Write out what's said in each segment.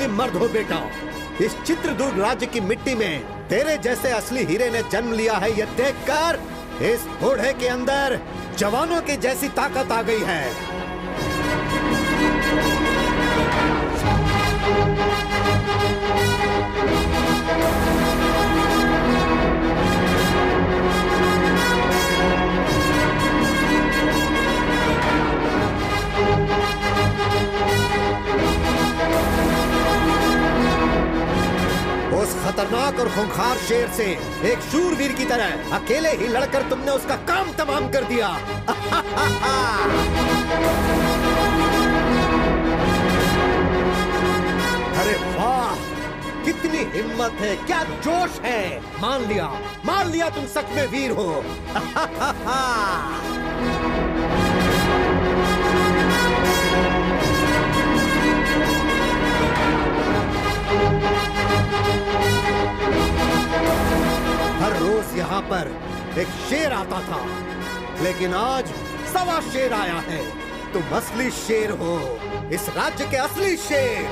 मर्द हो बेटा। इस चित्रदुर्ग राज्य की मिट्टी में तेरे जैसे असली हीरे ने जन्म लिया है, यह देखकर इस घोड़े के अंदर जवानों की जैसी ताकत आ गई है। उस खतरनाक और खूंखार शेर से एक शूरवीर की तरह अकेले ही लड़कर तुमने उसका काम तमाम कर दिया। अरे वाह, कितनी हिम्मत है, क्या जोश है। मान लिया तुम सच में वीर हो। हर रोज यहाँ पर एक शेर आता था, लेकिन आज सवा शेर आया है। तुम असली शेर हो, इस राज्य के असली शेर।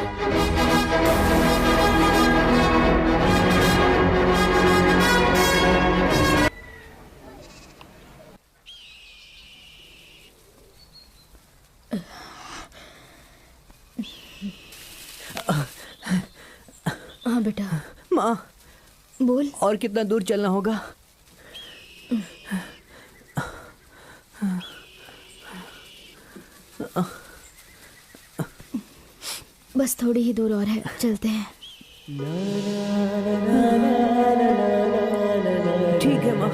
हाँ बेटा। माँ, बोल। और कितना दूर चलना होगा? बस थोड़ी ही दूर और है, चलते हैं। ठीक है माँ।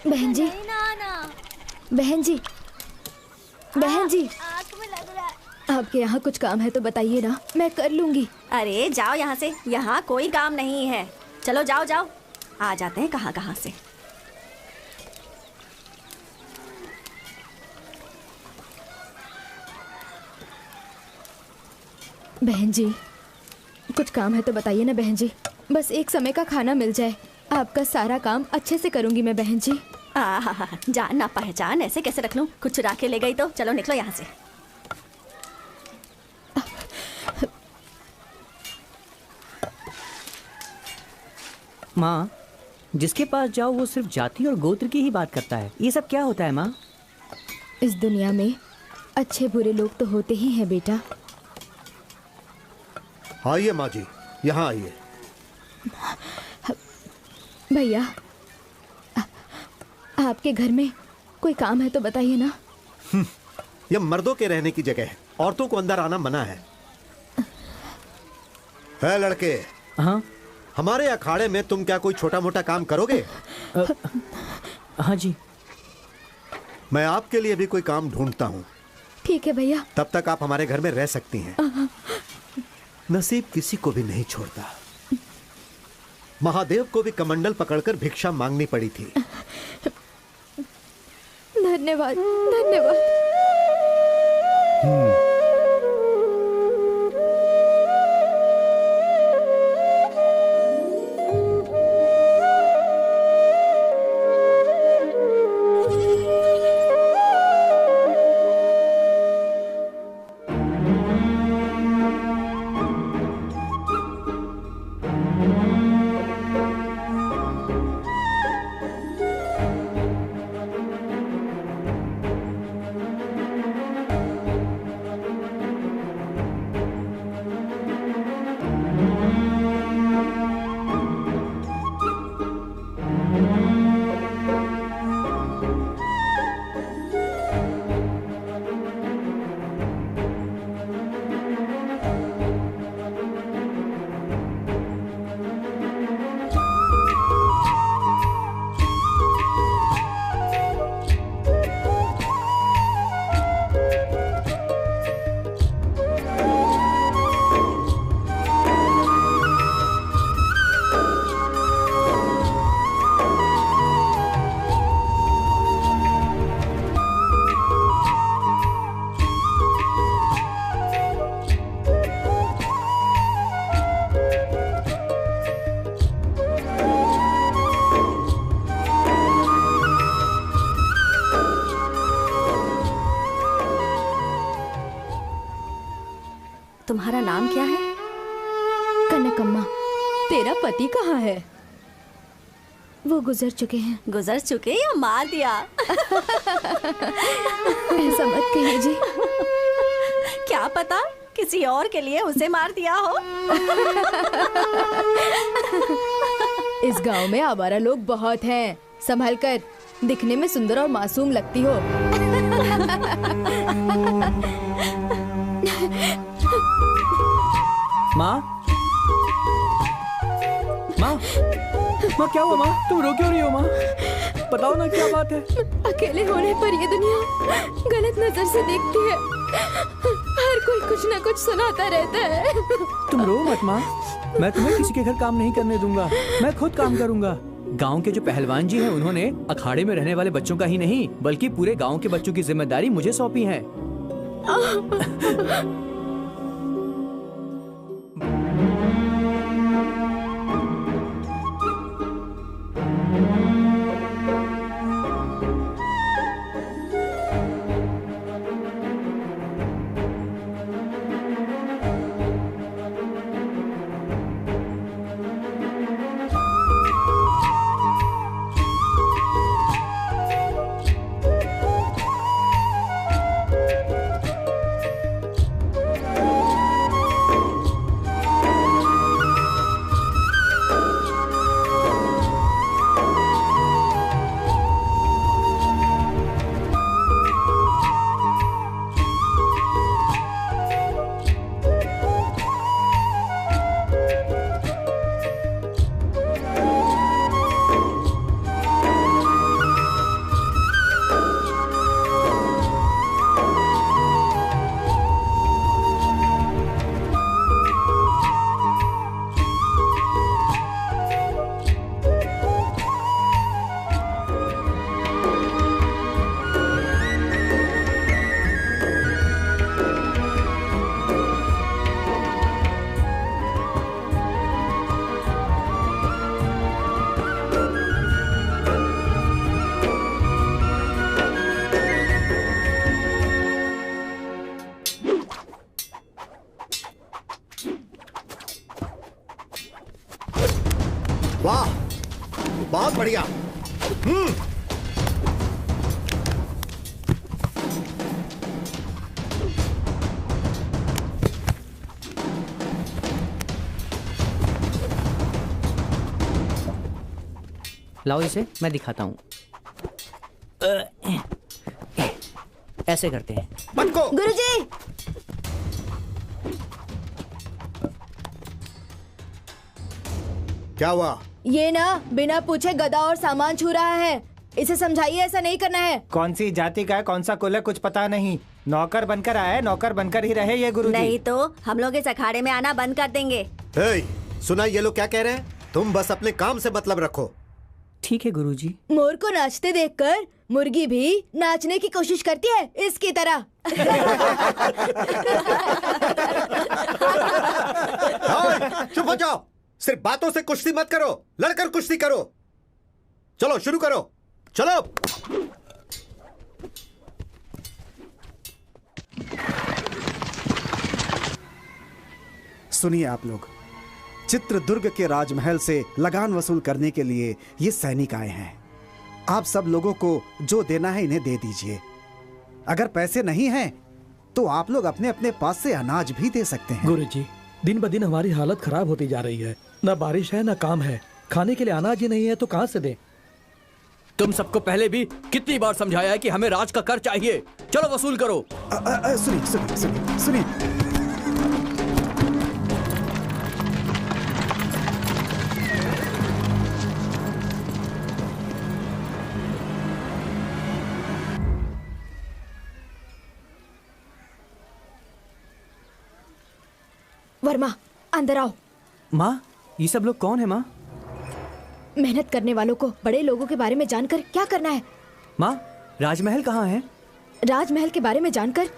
बहन जी, बहन जी, बहन जी, आँख में लग रहा है। आपके यहाँ कुछ काम है तो बताइए ना, मैं कर लूंगी। अरे जाओ यहाँ से, यहाँ कोई काम नहीं है। चलो जाओ जाओ, आ जाते हैं कहाँ कहाँ से। बहन जी, कुछ काम है तो बताइए ना बहन जी। बस एक समय का खाना मिल जाए, आपका सारा काम अच्छे से करूंगी मैं बहन जी। जान ना पहचान ऐसे कैसे रख लूं? कुछ चुरा के ले गई तो चलो निकलो यहाँ से। माँ, जिसके पास जाओ वो सिर्फ जाति और गोत्र की ही बात करता है। ये सब क्या होता है माँ? इस दुनिया में अच्छे बुरे लोग तो होते ही हैं बेटा। आइए माँ जी, यहाँ आइए। भैया, आपके घर में कोई काम है तो बताइए ना। यह मर्दों के रहने की जगह है, औरतों को अंदर आना मना है। है लड़के, हाँ हमारे अखाड़े में तुम क्या कोई छोटा मोटा काम करोगे? हाँ जी। मैं आपके लिए भी कोई काम ढूंढता हूँ। ठीक है भैया। तब तक आप हमारे घर में रह सकती हैं। नसीब किसी को भी नहीं छोड़ता। महादेव को भी कमंडल पकड़कर भिक्षा मांगनी पड़ी थी। धन्यवाद धन्यवाद। तुम्हारा नाम क्या है? कनकम्मा। तेरा पति कहाँ है? वो गुजर चुके हैं। गुजर चुके या मार दिया? ऐसा मत कहिए जी। क्या पता किसी और के लिए उसे मार दिया हो। इस गांव में आवारा लोग बहुत हैं। संभल कर, दिखने में सुंदर और मासूम लगती हो। माँ, माँ, माँ क्या हुआ माँ? तुम रो क्यों रही हो माँ? बताओ ना क्या बात है? अकेले होने पर ये दुनिया गलत नजर से देखती है। हर कोई कुछ ना कुछ सुनाता रहता है। तुम रो मत माँ, मैं तुम्हें किसी के घर काम नहीं करने दूंगा। मैं खुद काम करूंगा। गांव के जो पहलवान जी हैं, उन्होंने अखाड़े में रहने वाले बच्चों का ही नहीं बल्कि पूरे गांव के बच्चों की जिम्मेदारी मुझे सौंपी है। बहुत बढ़िया। लाओ इसे, मैं दिखाता हूँ। ऐसे करते हैं। पटको। गुरुजी, क्या हुआ? ये ना बिना पूछे गधा और सामान छू रहा है। इसे समझाइए ऐसा नहीं करना है। कौन सी जाति का है, कौन सा कुल है, कुछ पता नहीं। नौकर बनकर आया है, नौकर बनकर ही रहे ये गुरुजी। नहीं तो हम लोग इस अखाड़े में आना बंद कर देंगे। हे, सुना ये लोग क्या कह रहे हैं? तुम बस अपने काम से मतलब रखो। ठीक है गुरुजी। मोर को नाचते देखकर मुर्गी भी नाचने की कोशिश करती है, इसकी तरह। चुप हो जाओ। सिर्फ बातों से कुश्ती मत करो, लड़कर कुश्ती करो। चलो शुरू करो, चलो। सुनिए आप लोग, चित्रदुर्ग के राजमहल से लगान वसूल करने के लिए ये सैनिक आए हैं। आप सब लोगों को जो देना है इन्हें दे दीजिए। अगर पैसे नहीं हैं तो आप लोग अपने अपने पास से अनाज भी दे सकते हैं। गुरुजी, दिन ब दिन हमारी हालत खराब होती जा रही है। न बारिश है न काम है, खाने के लिए अनाज ही नहीं है तो कहाँ से दें? तुम सबको पहले भी कितनी बार समझाया है कि हमें राज का कर चाहिए। चलो वसूल करो। सुनिए सुनिए सुनिए सुनिए। वर्मा, अंदर आओ। माँ, ये सब लोग कौन है माँ? मेहनत करने वालों को बड़े लोगों के बारे में जानकर क्या करना है? माँ, राजमहल कहाँ है? राजमहल के बारे में जानकर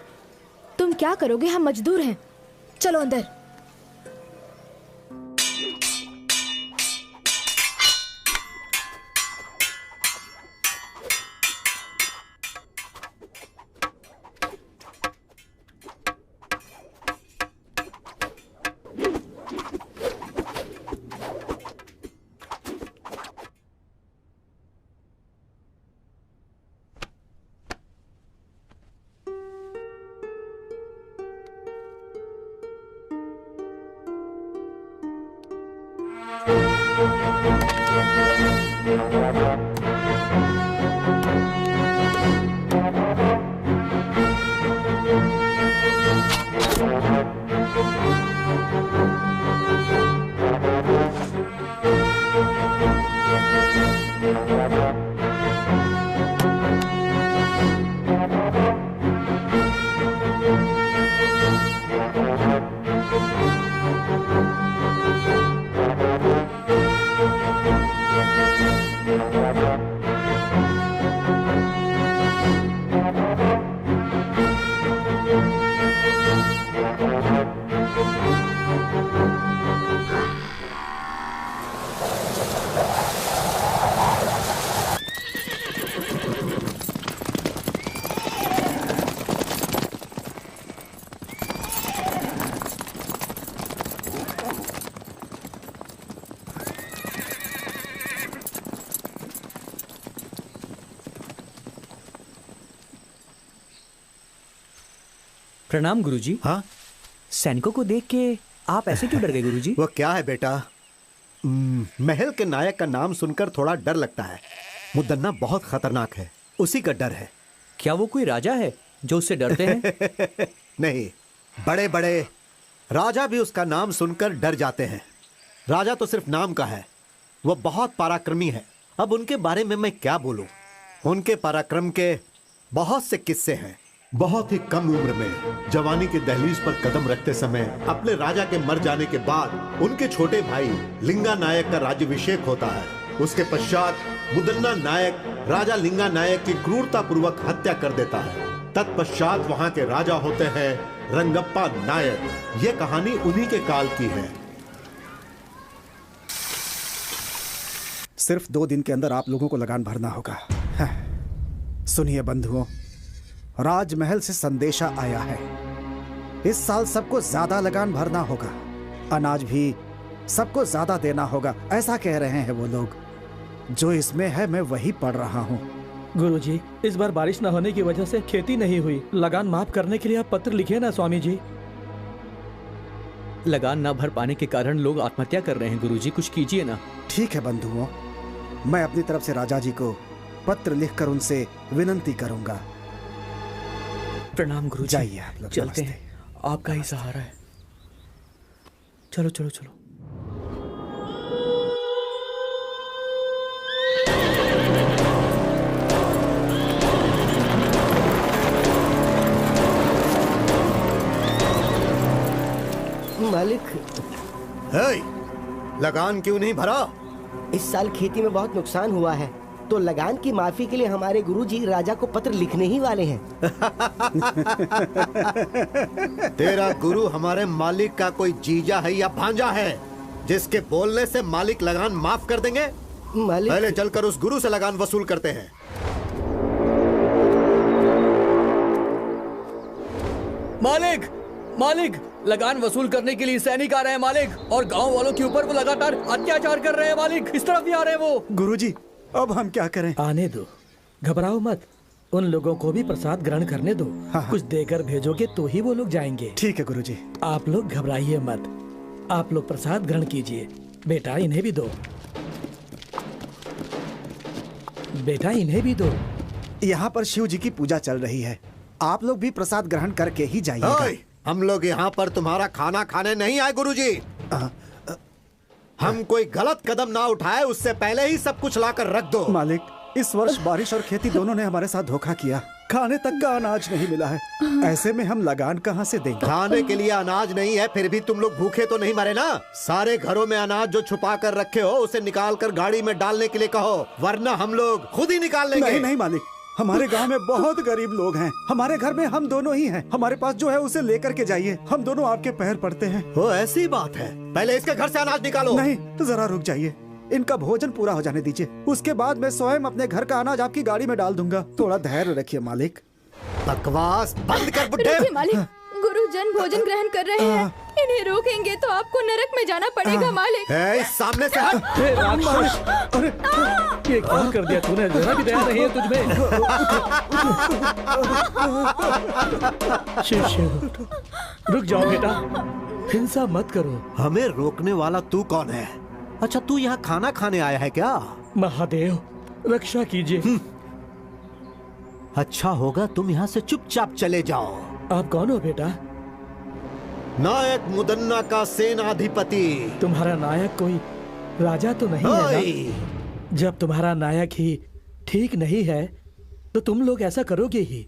तुम क्या करोगे? हम मजदूर हैं। चलो अंदर। प्रणाम गुरुजी। हाँ, सैनिकों को देख के आप ऐसे क्यों डर गए गुरुजी? वो क्या है बेटा, महल के नायक का नाम सुनकर थोड़ा डर लगता है। मुदन्ना बहुत खतरनाक है, उसी का डर है। क्या वो कोई राजा है जो उससे डरते हैं? नहीं, बड़े बड़े राजा भी उसका नाम सुनकर डर जाते हैं। राजा तो सिर्फ नाम का है, वो बहुत पराक्रमी है। अब उनके बारे में मैं क्या बोलूं? उनके पराक्रम के बहुत से किस्से हैं। बहुत ही कम उम्र में जवानी की दहलीज पर कदम रखते समय अपने राजा के मर जाने के बाद उनके छोटे भाई लिंगा नायक का राज्याभिषेक होता है। उसके पश्चात मुदन्ना नायक राजा लिंगा नायक की क्रूरता पूर्वक हत्या कर देता है। तत्पश्चात वहां के राजा होते हैं रंगप्पा नायक। ये कहानी उन्हीं के काल की है। सिर्फ 2 दिन के अंदर आप लोगों को लगान भरना होगा। सुनिए बंधुओं, राजमहल से संदेशा आया है। इस साल सबको ज्यादा लगान भरना होगा, अनाज भी सबको ज्यादा देना होगा, ऐसा कह रहे हैं वो लोग। जो इसमें है मैं वही पढ़ रहा हूँ। गुरुजी, इस बार बारिश न होने की वजह से खेती नहीं हुई। लगान माफ करने के लिए आप पत्र लिखे ना स्वामी जी। लगान न भर पाने के कारण लोग आत्महत्या कर रहे हैं गुरुजी, कुछ कीजिए ना। ठीक है बंधुओं, मैं अपनी तरफ से राजा जी को पत्र लिखकर उनसे विनंती करूंगा। प्रणाम गुरुजी। जाइए आप लोग। चलते नमस्ते। हैं, आपका ही सहारा है। चलो चलो चलो। मालिक, हे, लगान क्यों नहीं भरा? इस साल खेती में बहुत नुकसान हुआ है, तो लगान की माफी के लिए हमारे गुरुजी राजा को पत्र लिखने ही वाले हैं। तेरा गुरु हमारे मालिक का कोई जीजा है या भांजा है जिसके बोलने से मालिक लगान माफ कर देंगे? मालिक, पहले चलकर उस गुरु से लगान वसूल करते हैं। मालिक, मालिक, लगान वसूल करने के लिए सैनिक आ रहे हैं मालिक, और गांव वालों के ऊपर वो लगातार अत्याचार कर रहे हैं मालिक। इस तरफ ही आ रहे हैं वो। गुरुजी, अब हम क्या करें? आने दो, घबराओ मत। उन लोगों को भी प्रसाद ग्रहण करने दो। हाँ। कुछ देकर भेजोगे तो ही वो लोग जाएंगे। ठीक है गुरुजी। आप लोग घबराइए मत, आप लोग प्रसाद ग्रहण कीजिए। बेटा इन्हें भी दो, बेटा इन्हें भी दो। यहाँ पर शिव जी की पूजा चल रही है, आप लोग भी प्रसाद ग्रहण करके ही जाइएगा। ओए, हम लोग यहाँ पर तुम्हारा खाना खाने नहीं आए गुरुजी। हम कोई गलत कदम ना उठाए उससे पहले ही सब कुछ लाकर रख दो। मालिक, इस वर्ष बारिश और खेती दोनों ने हमारे साथ धोखा किया। खाने तक का अनाज नहीं मिला है, ऐसे में हम लगान कहाँ से देंगे? खाने के लिए अनाज नहीं है, फिर भी तुम लोग भूखे तो नहीं मरे ना? सारे घरों में अनाज जो छुपा कर रखे हो उसे निकाल कर गाड़ी में डालने के लिए कहो, वरना हम लोग खुद ही निकाल लेंगे। नहीं नहीं मालिक, हमारे गांव में बहुत गरीब लोग हैं। हमारे घर में हम दोनों ही हैं। हमारे पास जो है उसे लेकर के जाइए, हम दोनों आपके पैर पड़ते हैं। वो ऐसी बात है, पहले इसके घर से अनाज निकालो। नहीं, जरा रुक जाइए, इनका भोजन पूरा हो जाने दीजिए, उसके बाद मैं स्वयं अपने घर का अनाज आपकी गाड़ी में डाल दूंगा। थोड़ा धैर्य रखिए मालिक। बकवास बंद कर बुड्ढे। रुकिए मालिक, गुरुजन भोजन ग्रहण कर रहे हैं, इन्हें रोकेंगे तो आपको नरक में जाना पड़ेगा मालिक। ए, इस सामने से हट। हे राक्षस, अरे ये क्या कर दिया तूने? जरा भी दया नहीं है तुझमें। शिव शिव, रुक जाओ बेटा, हिंसा मत करो। हमें रोकने वाला तू कौन है? अच्छा, तू यहाँ खाना खाने आया है क्या? महादेव, रक्षा कीजिए। अच्छा होगा तुम यहाँ से चुपचाप चले जाओ। आप कौन हो बेटा? नायक मुदन्ना का सेनाधिपति। तुम्हारा नायक कोई राजा तो नहीं है ओए, ना? जब तुम्हारा नायक ही ठीक नहीं है तो तुम लोग ऐसा करोगे ही।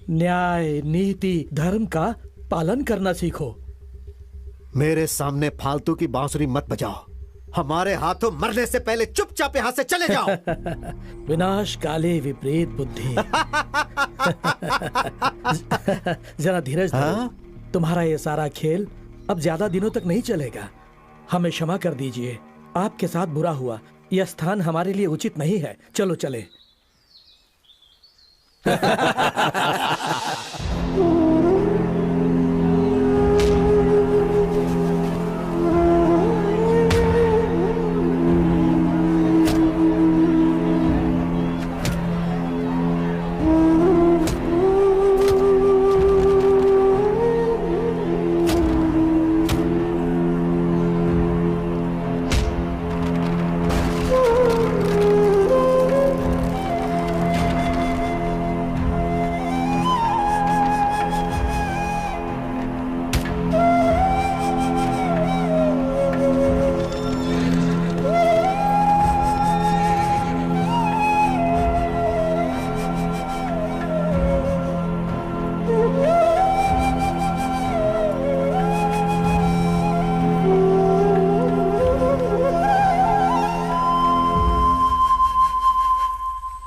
न्याय, नीति, धर्म का पालन करना सीखो। मेरे सामने फालतू की बांसुरी मत बजाओ। हमारे हाथों मरने से पहले चुपचाप यहाँ से चले जाओ। विनाश काले विपरीत बुद्धि। जरा धीरज धरो। तुम्हारा ये सारा खेल अब ज्यादा दिनों तक नहीं चलेगा। हमें क्षमा कर दीजिए, आपके साथ बुरा हुआ। यह स्थान हमारे लिए उचित नहीं है, चलो चले।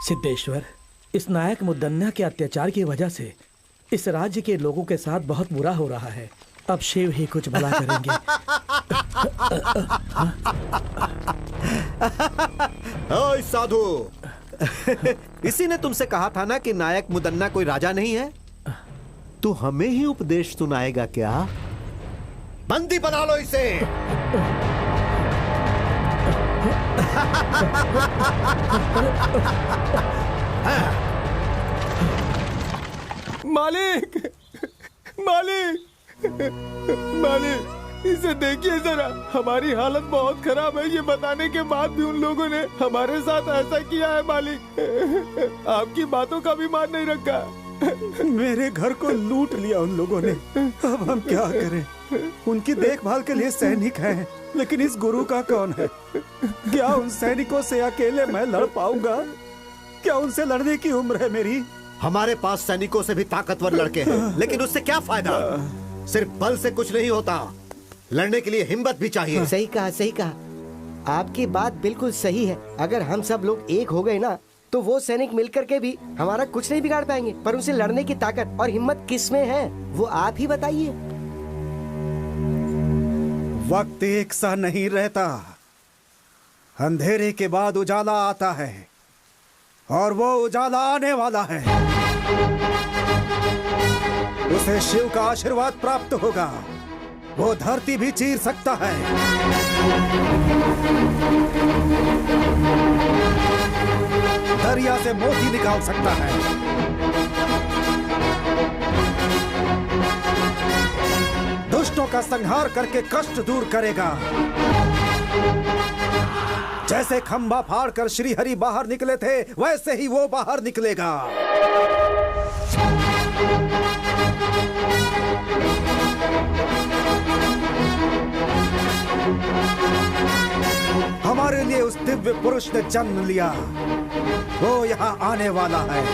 सिद्धेश्वर, इस नायक मुदन्ना के अत्याचार की वजह से इस राज्य के लोगों के साथ बहुत बुरा हो रहा है। अब शिव ही कुछ भला करेंगे। ओए साधु, इसी ने तुमसे कहा था ना कि नायक मुदन्ना कोई राजा नहीं है? तू हमें ही उपदेश सुनाएगा क्या? बंदी बना लो इसे। मालिक, मालिक, मालिक, इसे देखिए जरा, हमारी हालत बहुत खराब है। ये बताने के बाद भी उन लोगों ने हमारे साथ ऐसा किया है मालिक। आपकी बातों का भी मान नहीं रखा। मेरे घर को लूट लिया उन लोगों ने। अब हम क्या करें? उनकी देखभाल के लिए सैनिक हैं, लेकिन इस गुरु का कौन है? क्या उन सैनिकों से अकेले मैं लड़ पाऊंगा? क्या उनसे लड़ने की उम्र है मेरी? हमारे पास सैनिकों से भी ताकतवर लड़के हैं, लेकिन उससे क्या फायदा? सिर्फ बल से कुछ नहीं होता, लड़ने के लिए हिम्मत भी चाहिए। सही कहा, सही कहा। आपकी बात बिल्कुल सही है। अगर हम सब लोग एक हो गए ना, तो वो सैनिक मिलकर के भी हमारा कुछ नहीं बिगाड़ पाएंगे। पर उनसे लड़ने की ताकत और हिम्मत किस में है, वो आप ही बताइए। वक्त एक सा नहीं रहता। अंधेरे के बाद उजाला आता है, और वो उजाला आने वाला है। उसे शिव का आशीर्वाद प्राप्त होगा। वो धरती भी चीर सकता है। दरिया से मोती निकाल सकता है। दुष्टों का संहार करके कष्ट दूर करेगा। जैसे खंभा फाड़कर श्री हरि बाहर निकले थे, वैसे ही वो बाहर निकलेगा। हमारे लिए उस दिव्य पुरुष ने जन्म लिया। वो यहाँ आने वाला है।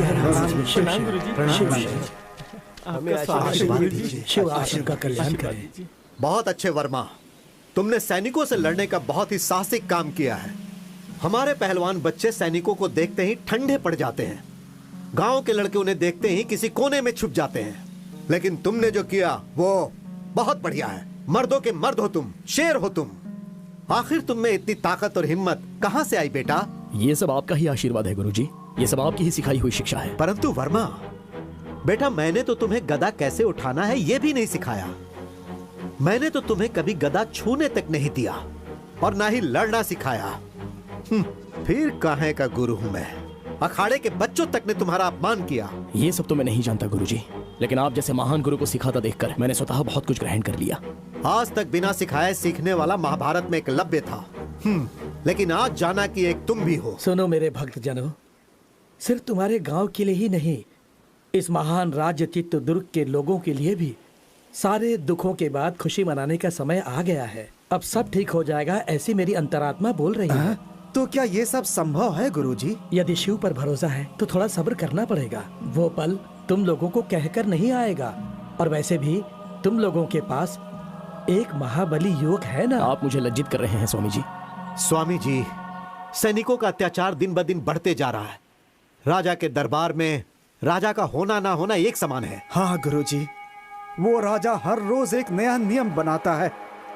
जय गुरुजी। शिव प्रणाम शिव, गुरुजी। प्रणाम शिव गुरुजी। शिव। हमें आपका आशीर्वाद स्वागत है दीजिए। गुरुजी। शिव आप सबका कल्याण आशीर्वाद करे। दीजिए। बहुत अच्छे वर्मा, तुमने सैनिकों से लड़ने का बहुत ही साहसिक काम किया है। हमारे पहलवान बच्चे सैनिकों को देखते ही ठंडे पड़ जाते हैं। गांव के लड़के उन्हें देखते ही किसी कोने में छुप जाते हैं। लेकिन तुमने जो किया वो बहुत बढ़िया है। मर्दों के मर्द हो तुम, शेर हो तुम। आखिर तुम में इतनी ताकत और हिम्मत कहां से आई बेटा? ये सब आपका ही आशीर्वाद है गुरुजी। ये सब आपकी ही सिखाई हुई शिक्षा है। परंतु वर्मा बेटा, मैंने तो तुम्हें गदा कैसे उठाना है ये भी नहीं सिखाया। मैंने तो तुम्हें कभी गदा छूने तक नहीं दिया और ना ही लड़ना सिखाया। फिर काहे का गुरु हूं मैं? अखाड़े के बच्चों तक ने तुम्हारा अपमान किया। ये सब तो मैं नहीं जानता गुरुजी, लेकिन आप जैसे महान गुरु को सिखाता देखकर मैंने स्वतः बहुत कुछ ग्रहण कर लिया। आज तक बिना सिखाए सीखने वाला महाभारत में एकलव्य था। लेकिन आज जाना कि एक तुम भी हो। सुनो मेरे भक्त जनों, सिर्फ तुम्हारे गांव के लिए ही नहीं, इस महान राज्य चित्रदुर्ग के लोगों के लिए भी सारे दुखों के बाद खुशी मनाने का समय आ गया है। अब सब ठीक हो जाएगा, ऐसी मेरी अंतरात्मा बोल रही है। तो क्या ये सब संभव है गुरुजी? यदि शिव पर भरोसा है तो थोड़ा सब्र करना पड़ेगा। वो पल तुम लोगों को कहकर नहीं आएगा। और वैसे भी तुम लोगों के पास एक महाबली युवक है ना। आप मुझे लज्जित कर रहे हैं स्वामी जी। स्वामी जी, सैनिकों का अत्याचार दिन ब दिन बढ़ते जा रहा है। राजा के दरबार में राजा का होना ना होना एक समान है। हाँ गुरुजी, वो राजा हर रोज एक नया नियम बनाता है।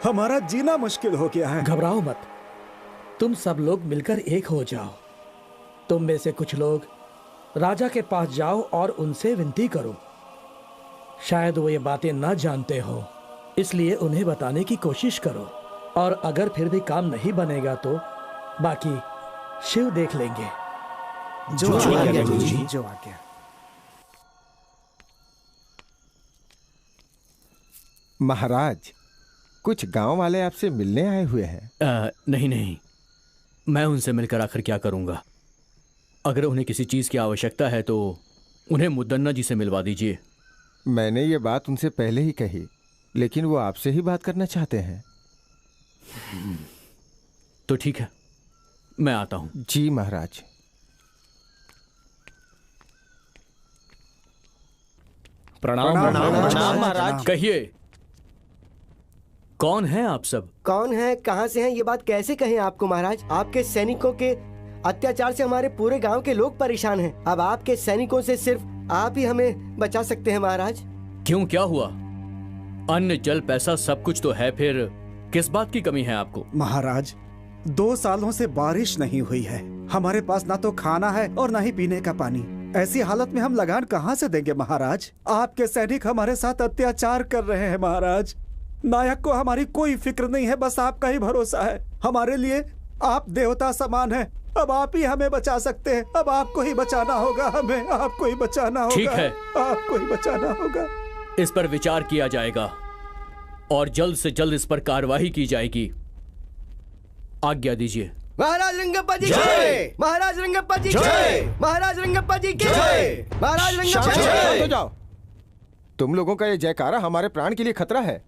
हमारा जीना मुश्किल हो गया है। घबराओ मत, तुम सब लोग मिलकर एक हो जाओ। तुम में से कुछ लोग राजा के पास जाओ और उनसे विनती करो। शायद वो ये बातें न जानते हो, इसलिए उन्हें बताने की कोशिश करो। और अगर फिर भी काम नहीं बनेगा तो बाकी शिव देख लेंगे। जो आ गया गुरुजी, जो आ गया। महाराज, कुछ गांव वाले आपसे मिलने आए हुए हैं। नहीं नहीं, मैं उनसे मिलकर आखिर क्या करूंगा। अगर उन्हें किसी चीज की आवश्यकता है तो उन्हें मुद्दन्ना जी से मिलवा दीजिए। मैंने ये बात उनसे पहले ही कही, लेकिन वो आपसे ही बात करना चाहते हैं। तो ठीक है, मैं आता हूं। जी महाराज। प्रणाम महाराज। कहिए, कौन है आप सब? कौन है, कहाँ से हैं, ये बात कैसे कहें आपको महाराज। आपके सैनिकों के अत्याचार से हमारे पूरे गांव के लोग परेशान हैं। अब आपके सैनिकों से सिर्फ आप ही हमें बचा सकते हैं महाराज। क्यों, क्या हुआ? अन्न जल पैसा सब कुछ तो है, फिर किस बात की कमी है आपको? महाराज, 2 सालों से बारिश नहीं हुई है। हमारे पास ना तो खाना है और ना ही पीने का पानी। ऐसी हालत में हम लगान कहाँ से देंगे महाराज? आपके सैनिक हमारे साथ अत्याचार कर रहे हैं महाराज। नायक को हमारी कोई फिक्र नहीं है, बस आपका ही भरोसा है। हमारे लिए आप देवता समान हैं। अब आप ही हमें बचा सकते हैं। अब आपको ही बचाना होगा, हमें आपको ही बचाना होगा। ठीक है, आपको ही बचाना होगा। इस पर विचार किया जाएगा और जल्द से जल्द इस पर कार्यवाही की जाएगी। आज्ञा दीजिए। महाराज रंगप्पा जी जय। महाराज रंगप्पा जी जय। महाराज रंगप्पा जी की जय। महाराज रंगप्पा जी शांत हो जय। जाओ। तुम लोगों का ये जयकारा हमारे प्राण के लिए खतरा है।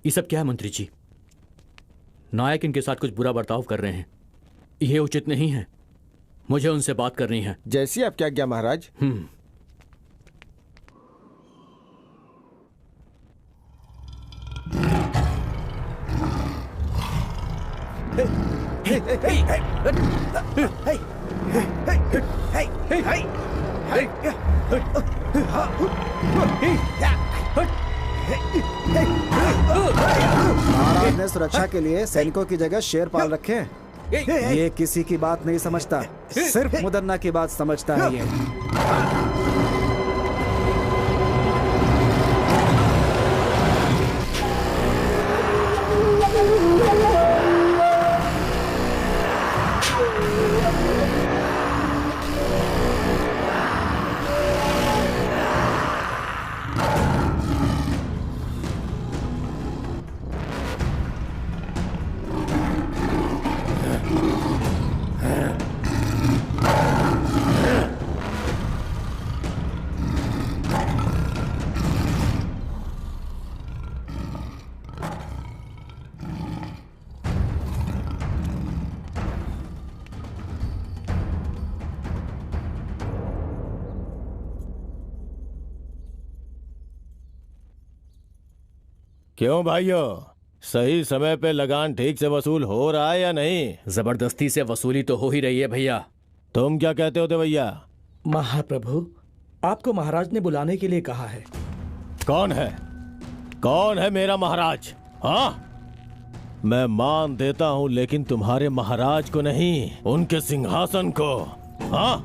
ये सब क्या है मंत्री जी? नायक इनके साथ कुछ बुरा बर्ताव कर रहे हैं, ये उचित नहीं है। मुझे उनसे बात करनी है। जैसी आपकी आज्ञा महाराज। महाराज ने सुरक्षा के लिए सैनिकों की जगह शेर पाल रखे हैं। ये किसी की बात नहीं समझता, सिर्फ मुदन्ना की बात समझता है ये। क्यों भाइयों, सही समय पे लगान ठीक से वसूल हो रहा है या नहीं? जबरदस्ती से वसूली तो हो ही रही है भैया। तुम क्या कहते हो भैया? महाप्रभु, आपको महाराज ने बुलाने के लिए कहा है। कौन है? कौन है मेरा महाराज? हाँ, मैं मान देता हूँ, लेकिन तुम्हारे महाराज को नहीं, उनके सिंहासन को। हाँ,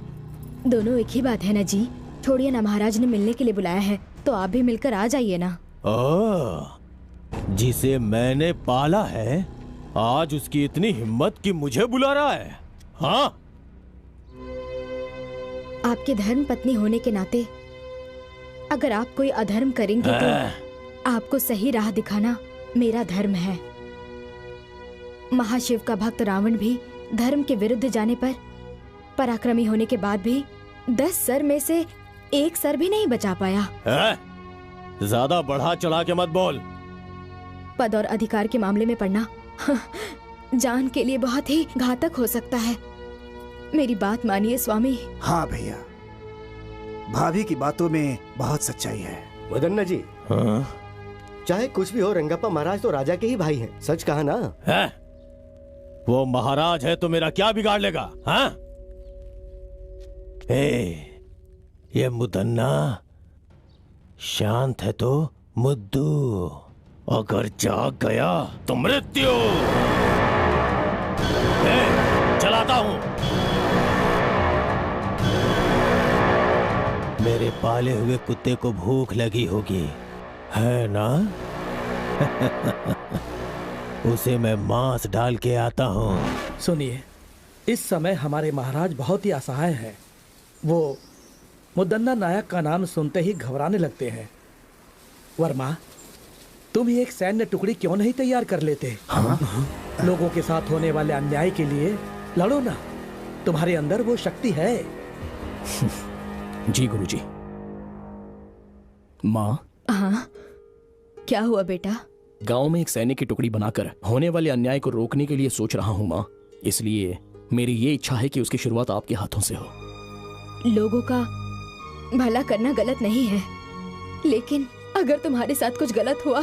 दोनों एक ही बात है ना जी। छोड़िए ना, महाराज ने मिलने के लिए बुलाया है तो आप भी मिलकर आ जाइए ना। जिसे मैंने पाला है, आज उसकी इतनी हिम्मत कि मुझे बुला रहा है। हाँ, आपके धर्म पत्नी होने के नाते अगर आप कोई अधर्म करेंगे तो आपको सही राह दिखाना मेरा धर्म है। महाशिव का भक्त रावण भी धर्म के विरुद्ध जाने पर पराक्रमी होने के बाद भी 10 सर में से 1 सर भी नहीं बचा पाया। ज्यादा बढ़ा चढ़ा के मत बोल। पद और अधिकार के मामले में पड़ना जान के लिए बहुत ही घातक हो सकता है। मेरी बात मानिए स्वामी। हाँ भैया, भाभी की बातों में बहुत सच्चाई है। मदन्ना जी, चाहे कुछ भी हो, रंगप्पा महाराज तो राजा के ही भाई हैं। सच कहा ना? है? वो महाराज है तो मेरा क्या बिगाड़ लेगा? हाँ? ये मुदन्ना शांत है तो मुद्दू, अगर जाग गया तो मृत्यु। चलाता हूं। मेरे पाले हुए कुत्ते को भूख लगी होगी, है ना? उसे मैं मांस डाल के आता हूँ। सुनिए, इस समय हमारे महाराज बहुत ही असहाय हैं। वो मुदन्ना नायक का नाम सुनते ही घबराने लगते हैं। वर्मा, तुम ही एक सैन्य टुकड़ी क्यों नहीं तैयार कर लेते? लोगों के साथ होने वाले अन्याय के लिए लड़ो ना, तुम्हारे अंदर वो शक्ति है। जी गुरुजी। माँ। हाँ, क्या हुआ बेटा? गांव में एक सैन्य की टुकड़ी बनाकर होने वाले अन्याय को रोकने के लिए सोच रहा हूँ माँ। इसलिए मेरी ये इच्छा है कि उसकी शुरुआत आपके हाथों से हो। लोगों का भला करना गलत नहीं है, लेकिन अगर तुम्हारे साथ कुछ गलत हुआ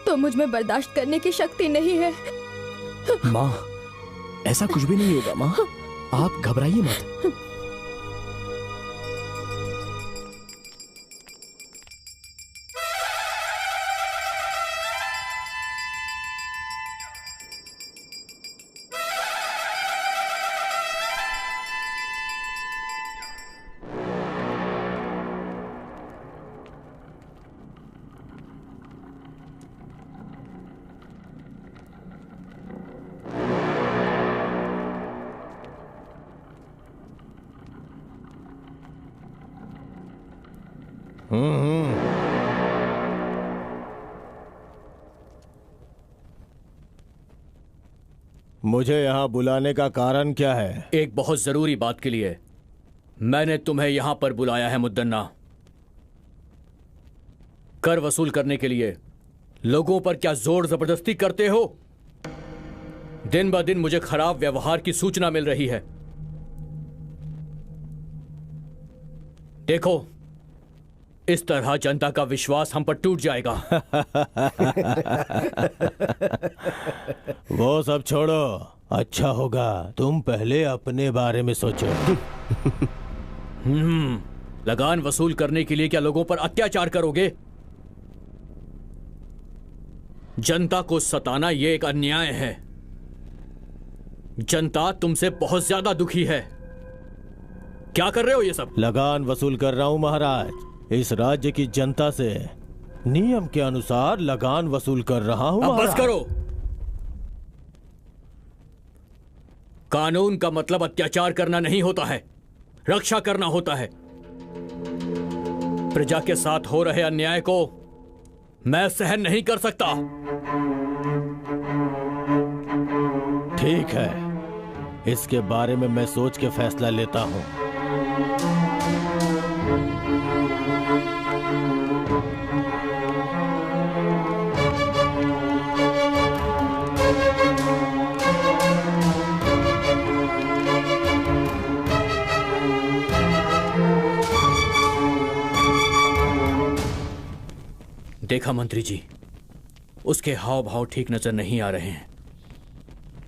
तो मुझ में बर्दाश्त करने की शक्ति नहीं है। माँ, ऐसा कुछ भी नहीं होगा माँ, आप घबराइए मत। मुझे यहाँ बुलाने का कारण क्या है? एक बहुत जरूरी बात के लिए मैंने तुम्हें यहां पर बुलाया है मुद्दन्ना। कर वसूल करने के लिए लोगों पर क्या जोर जबरदस्ती करते हो? दिन ब दिन मुझे खराब व्यवहार की सूचना मिल रही है। देखो, इस तरह जनता का विश्वास हम पर टूट जाएगा। वो सब छोड़ो, अच्छा होगा तुम पहले अपने बारे में सोचो। लगान वसूल करने के लिए क्या लोगों पर अत्याचार करोगे? जनता को सताना ये एक अन्याय है। जनता तुमसे बहुत ज्यादा दुखी है। क्या कर रहे हो ये सब? लगान वसूल कर रहा हूं महाराज। इस राज्य की जनता से नियम के अनुसार लगान वसूल कर रहा हूं। अब बस करो। कानून का मतलब अत्याचार करना नहीं होता है, रक्षा करना होता है। प्रजा के साथ हो रहे अन्याय को मैं सहन नहीं कर सकता। ठीक है, इसके बारे में मैं सोच के फैसला लेता हूं। देखा मंत्री जी, उसके हाव भाव ठीक नजर नहीं आ रहे हैं।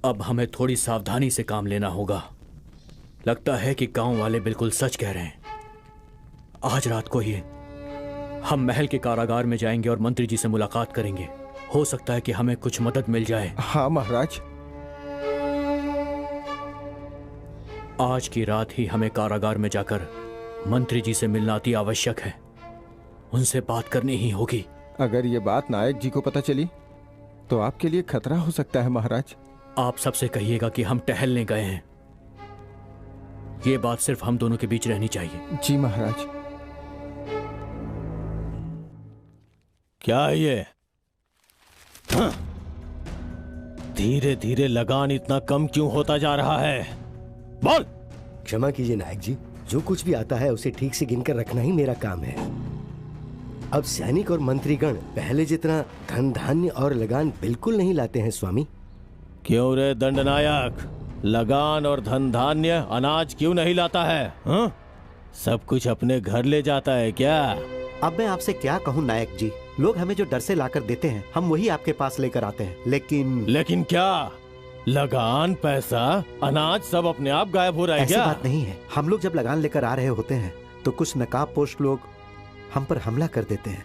अब हमें थोड़ी सावधानी से काम लेना होगा। लगता है कि गांव वाले बिल्कुल सच कह रहे हैं। आज रात को ही हम महल के कारागार में जाएंगे और मंत्री जी से मुलाकात करेंगे। हो सकता है कि हमें कुछ मदद मिल जाए। हाँ महाराज। आज की रात ही हमें कारागार में जाकर मंत्री जी से मिलना अति आवश्यक है। उनसे बात करनी ही होगी। अगर ये बात नायक जी को पता चली तो आपके लिए खतरा हो सकता है महाराज। आप सबसे कहिएगा कि हम टहलने गए हैं। ये बात सिर्फ हम दोनों के बीच रहनी चाहिए। जी महाराज। क्या है ये? धीरे धीरे लगान इतना कम क्यों होता जा रहा है? बोल। क्षमा कीजिए नायक जी, जो कुछ भी आता है उसे ठीक से गिनकर रखना ही मेरा काम है। अब सैनिक और मंत्रीगण पहले जितना धन धान्य और लगान बिल्कुल नहीं लाते हैं स्वामी। क्यों रे दंडनायक, लगान और धन धान्य अनाज क्यों नहीं लाता है? हा? सब कुछ अपने घर ले जाता है क्या? अब मैं आपसे क्या कहूँ नायक जी, लोग हमें जो डर से लाकर देते हैं हम वही आपके पास लेकर आते हैं। लेकिन क्या लगान, पैसा, अनाज सब अपने आप गायब हो रहा है क्या? ऐसी बात नहीं है। हम लोग जब लगान लेकर आ रहे होते हैं तो कुछ नकाबपोश लोग हम पर हमला कर देते हैं।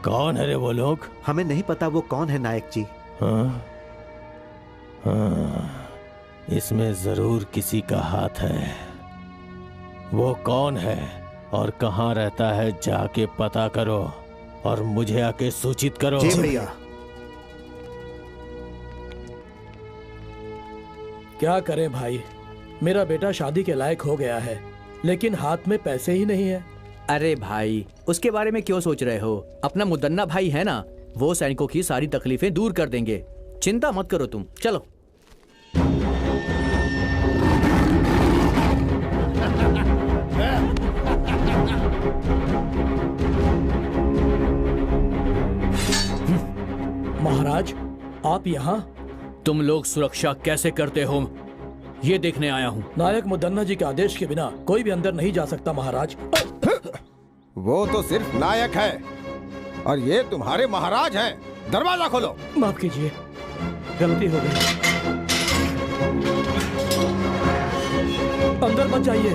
कौन है रे वो लोग? हमें नहीं पता वो कौन है नायक जी। इसमें जरूर किसी का हाथ है। वो कौन है और कहाँ रहता है जाके पता करो और मुझे आके सूचित करो। जी भैया। क्या करें भाई, मेरा बेटा शादी के लायक हो गया है लेकिन हाथ में पैसे ही नहीं है। अरे भाई, उसके बारे में क्यों सोच रहे हो? अपना मुदन्ना भाई है ना, वो सैनिकों की सारी तकलीफें दूर कर देंगे। चिंता मत करो तुम, चलो। महाराज, आप यहाँ? तुम लोग सुरक्षा कैसे करते हो ये देखने आया हूँ। नायक मुदन्ना जी के आदेश के बिना कोई भी अंदर नहीं जा सकता महाराज। वो तो सिर्फ नायक है और ये तुम्हारे महाराज हैं। दरवाजा खोलो। माफ कीजिए, गलती हो गई। अंदर मत जाइए।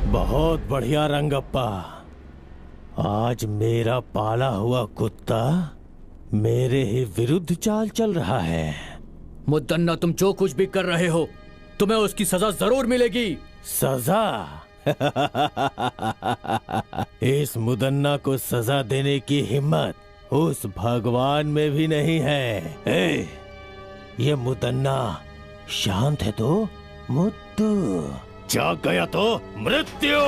बहुत बढ़िया रंगप्पा, आज मेरा पाला हुआ कुत्ता मेरे ही विरुद्ध चाल चल रहा है। मुदन्ना, तुम जो कुछ भी कर रहे हो तुम्हें उसकी सजा जरूर मिलेगी। सजा? इस मुदन्ना को सजा देने की हिम्मत उस भगवान में भी नहीं है। ये मुदन्ना शांत है तो मुद्दू, जाग गया तो मृत्यु।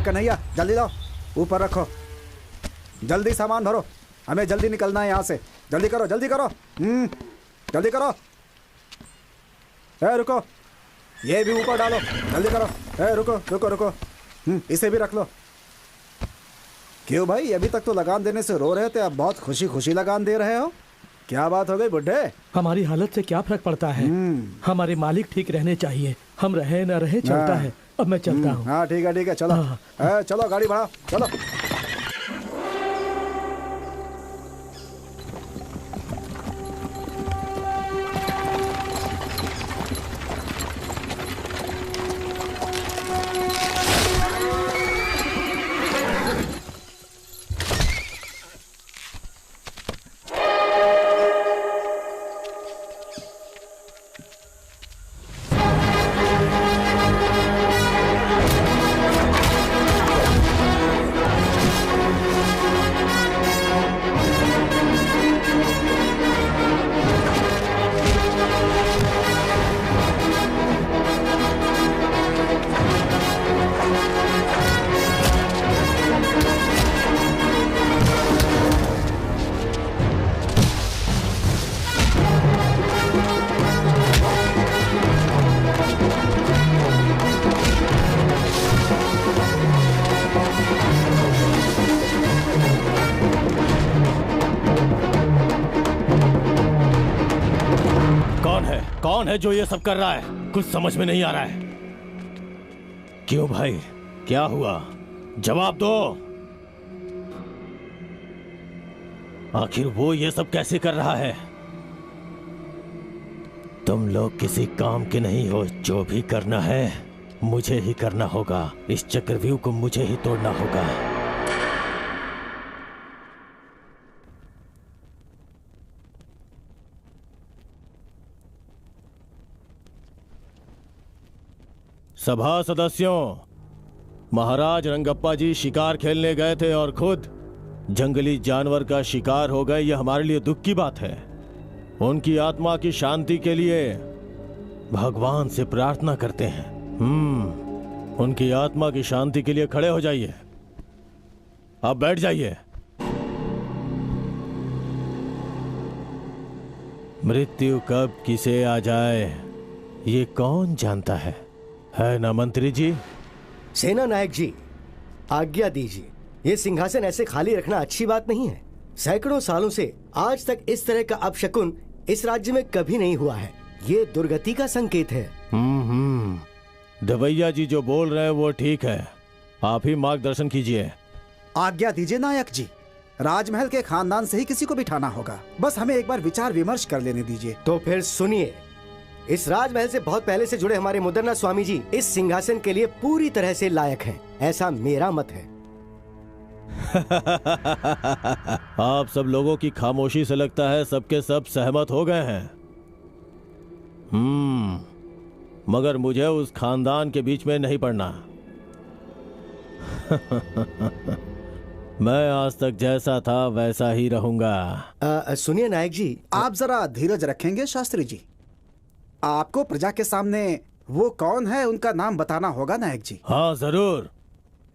कन्हैया जल्दी लाओ, ऊपर रखो, जल्दी सामान भरो, हमें जल्दी निकलना है यहाँ से। जल्दी करो, जल्दी करो, जल्दी करो। रुको, ये भी ऊपर डालो, जल्दी करो। रुको रुको रुको, इसे भी रख लो। क्यों भाई, अभी तक तो लगान देने से रो रहे थे, अब बहुत खुशी खुशी लगान दे रहे हो? क्या बात हो गई बुड्ढे? हमारी हालत से क्या फर्क पड़ता है, हमारे मालिक ठीक रहने चाहिए, हम रहे न रहे चलता है। अब मैं चलता हूँ। हाँ ठीक है चलो। चलो गाड़ी बढ़ाओ, चलो। कौन है जो ये सब कर रहा है? कुछ समझ में नहीं आ रहा है। क्यों भाई, क्या हुआ? जवाब दो। आखिर वो ये सब कैसे कर रहा है? तुम लोग किसी काम के नहीं हो, जो भी करना है मुझे ही करना होगा। इस चक्रव्यूह को मुझे ही तोड़ना होगा। सभा सदस्यों, महाराज रंगप्पा जी शिकार खेलने गए थे और खुद जंगली जानवर का शिकार हो गए। यह हमारे लिए दुख की बात है। उनकी आत्मा की शांति के लिए भगवान से प्रार्थना करते हैं। उनकी आत्मा की शांति के लिए खड़े हो जाइए। अब बैठ जाइए। मृत्यु कब किसे आ जाए ये कौन जानता है ना मंत्री जी? सेना नायक जी, आज्ञा दीजिए। ये सिंहासन ऐसे खाली रखना अच्छी बात नहीं है। सैकड़ों सालों से आज तक इस तरह का अपशकुन इस राज्य में कभी नहीं हुआ है। ये दुर्गति का संकेत है। दवैया जी जो बोल रहे हैं वो ठीक है। आप ही मार्गदर्शन कीजिए। आज्ञा दीजिए नायक जी, राजमहल के खानदान से ही किसी को बिठाना होगा। बस हमें एक बार विचार विमर्श कर लेने दीजिए। तो फिर सुनिए, इस राजमहल से बहुत पहले से जुड़े हमारे मुदन्ना स्वामी जी इस सिंहासन के लिए पूरी तरह से लायक हैं, ऐसा मेरा मत है। आप सब लोगों की खामोशी से लगता है सबके सब सहमत हो गए हैं। मगर मुझे उस खानदान के बीच में नहीं पड़ना। मैं आज तक जैसा था वैसा ही रहूंगा। सुनिए नायक जी, आप जरा धीरज रखेंगे शास्त्री जी? आपको प्रजा के सामने वो कौन है उनका नाम बताना होगा नायक जी। हाँ जरूर।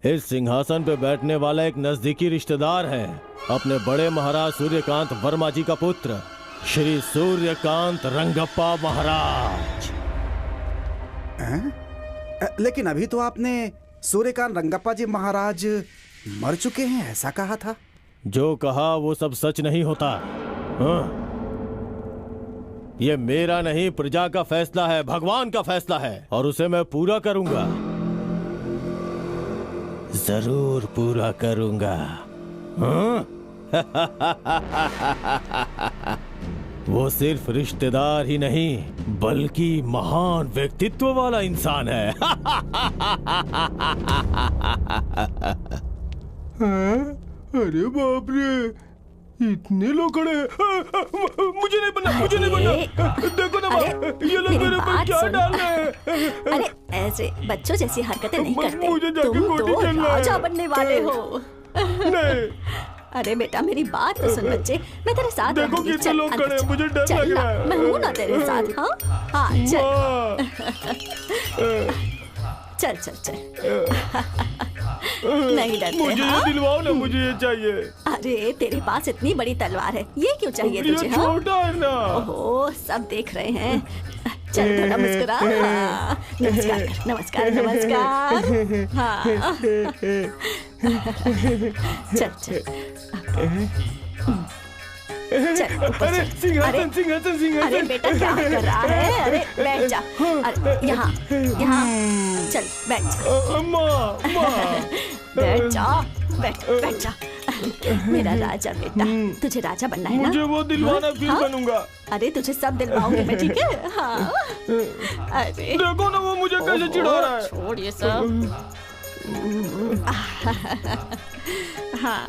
इस सिंहासन पे बैठने वाला एक नजदीकी रिश्तेदार है, अपने बड़े महाराज सूर्यकांत वर्मा जी का पुत्र, श्री सूर्यकांत रंगप्पा महाराज। लेकिन अभी तो आपने सूर्यकांत रंगप्पा जी महाराज मर चुके हैं ऐसा कहा था। जो कहा वो सब सच नहीं होता। ये मेरा नहीं, प्रजा का फैसला है, भगवान का फैसला है, और उसे मैं पूरा करूंगा, जरूर पूरा करूंगा। वो सिर्फ रिश्तेदार ही नहीं बल्कि महान व्यक्तित्व वाला इंसान है। अरे बाप रे, इतने लोग खड़े हैं। मुझे नहीं बनना, मुझे नहीं बनना। देखो ना ये लोग मेरे पर क्या डाल रहे हैं। अरे ऐसे बच्चों जैसी हरकतें नहीं करते। मुझे जाके तुम कोठी तो चलना है। राजा बनने वाले हो। नहीं। अरे बेटा मेरी बात तो सुन बच्चे, मैं तेरे साथ देखो रहूंगी। कितने लोग खड़े हैं, मुझे डर लग रहा है। मैं हूँ ना तेरे साथ। हाँ हाँ चल चल चल चल। नहीं डरते? मुझे ये दिलवाओ ना, मुझे ये चाहिए। अरे तेरे पास इतनी बड़ी तलवार है, ये क्यों चाहिए तुझे? ये छोटा है ना। ओहो, सब देख रहे हैं। चल थोड़ा मुस्कुरा। नमस्कार नमस्कार नमस्कार। हाँ चल चल अरे सिंहासन सिंहासन सिंहासन। अरे बेटा क्या कर रहा है? अरे बैठ जा। अरे यहाँ यहाँ चल बैठ जा। अम्मा बैठ जा, बैठ जा। मेरा राजा बेटा, तुझे राजा बनना है ना? मुझे वो दिलवाना, फिर बनूंगा। अरे तुझे सब दिलवाऊंगी मैं, ठीक है? हाँ। अरे देखो ना वो मुझे कैसे चिढ़ा रहा है। छोड़ ये सब। हाँ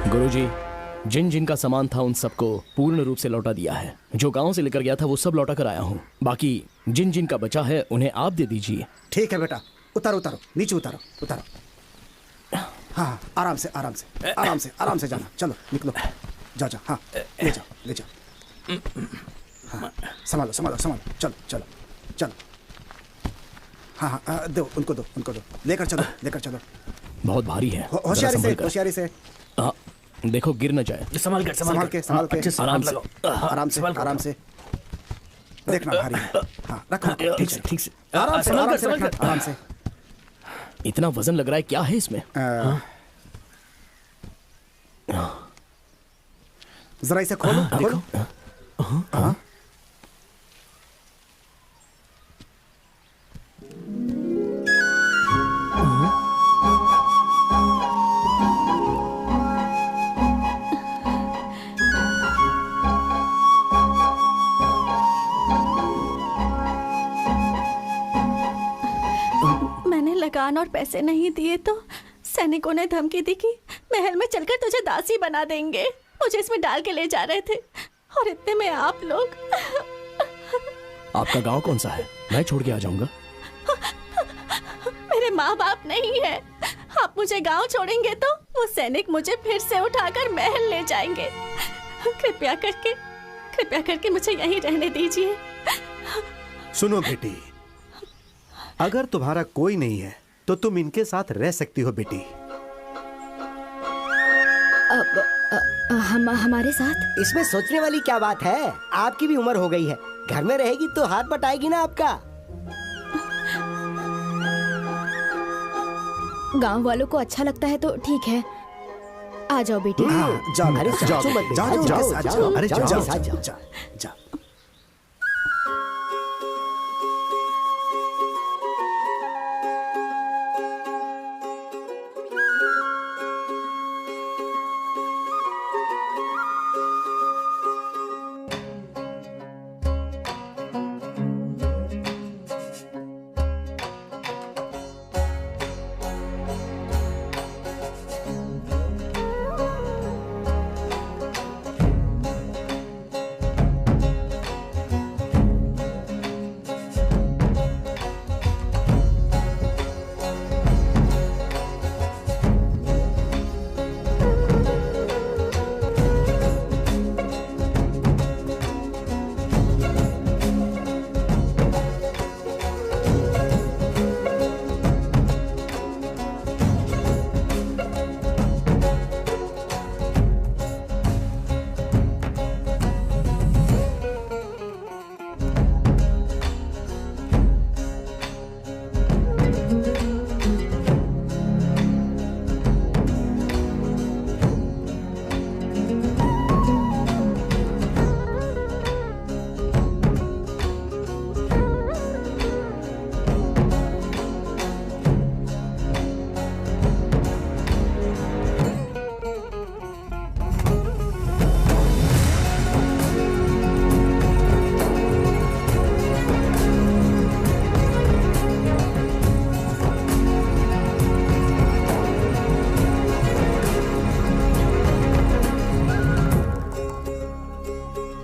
गुरुजी, जिन जिन का सामान था उन सबको पूर्ण रूप से लौटा दिया है। जो गांव से लेकर गया था वो सब लौटा कर आया हूँ। बाकी जिन जिन का बचा है उन्हें आप दे दीजिए। ठीक है बेटा, उतारो उतारो, नीचे उतारो उतारो। हाँ आराम से आराम से आराम से आराम से जाना। चलो निकलो, जाओ जाओ। हाँ ले जाओ ले जाओ। हाँ संभालो संभालो संभालो। चलो चलो चलो। हाँ हाँ दो उनको, दो उनको, दो लेकर चलो लेकर चलो। बहुत भारी है। होशियारी से होशियारी से। देखो गिर न जाए। संभाल के संभाल के संभाल के। आराम से आराम से आराम से। देखना भारी है। हाँ रखो ठीक से ठीक से। आराम से आराम से रखना, आराम से। इतना वजन लग रहा है, क्या है इसमें? जरा इसे खोलो खोलो। हाँ लगान और पैसे नहीं दिए तो सैनिकों ने धमकी दी कि महल में चलकर तुझे दासी बना देंगे। मुझे इसमें डाल के ले जा रहे थे और इतने में आप लोग। आपका गांव कौन सा है? मैं छोड़ के आ जाऊंगा। मेरे माँ बाप नहीं है। आप मुझे गांव छोड़ेंगे तो वो सैनिक मुझे फिर से उठाकर महल ले जाएंगे। कृपया करके मुझे यहीं रहने दीजिए। सुनो बेटी, अगर तुम्हारा कोई नहीं है तो तुम इनके साथ रह सकती हो बेटी। हमारे साथ? इसमें सोचने वाली क्या बात है? आपकी भी उम्र हो गई है, घर में रहेगी तो हाथ बटाएगी ना आपका। गांव वालों को अच्छा लगता है तो ठीक है, आ जाओ बेटी। जाओ अरे जाओ जाओ जाओ। अरे जाओ जाओ जाओ।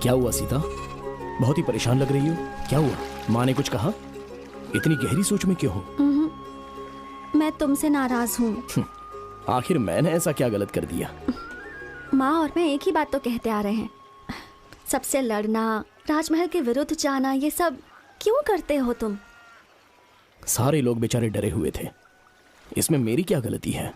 क्या हुआ सीता? बहुत ही परेशान लग रही हो। क्या हुआ? माँ ने कुछ कहा? इतनी गहरी सोच में क्यों हो? मैं तुमसे नाराज हूँ। आखिर मैंने ऐसा क्या गलत कर दिया? माँ और मैं एक ही बात तो कहते आ रहे हैं, सबसे लड़ना, राजमहल के विरुद्ध जाना, ये सब क्यों करते हो तुम? सारे लोग बेचारे डरे हुए थे, इसमें मेरी क्या गलती है?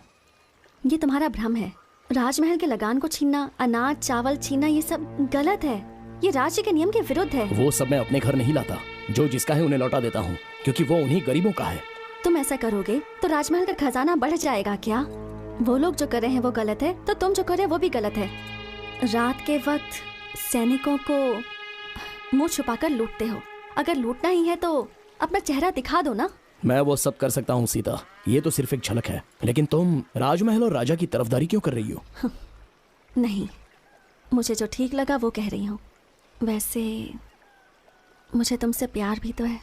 ये तुम्हारा भ्रम है। राजमहल के लगान को छीनना, अनाज चावल छीनना, ये सब गलत है। ये राज्य के नियम के विरुद्ध है। वो सब मैं अपने घर नहीं लाता। जो जिसका है उन्हें लौटा देता हूँ, क्योंकि वो उन्हीं गरीबों का है। तुम ऐसा करोगे तो राजमहल का खजाना बढ़ जाएगा क्या? वो लोग जो कर रहे हैं वो गलत है, तो तुम जो कर रहे हो वो भी गलत है। रात के वक्त सैनिकों को मुंह छुपाकर लूटते हो। अगर लूटना ही है तो अपना चेहरा दिखा दो ना। मैं वो सब कर सकता हूँ सीता, ये तो सिर्फ एक झलक है। लेकिन तुम राजमहल और राजा की तरफदारी क्यों कर रही हो? नहीं, मुझे जो ठीक लगा वो कह रही हूँ। वैसे मुझे तुमसे प्यार भी तो है।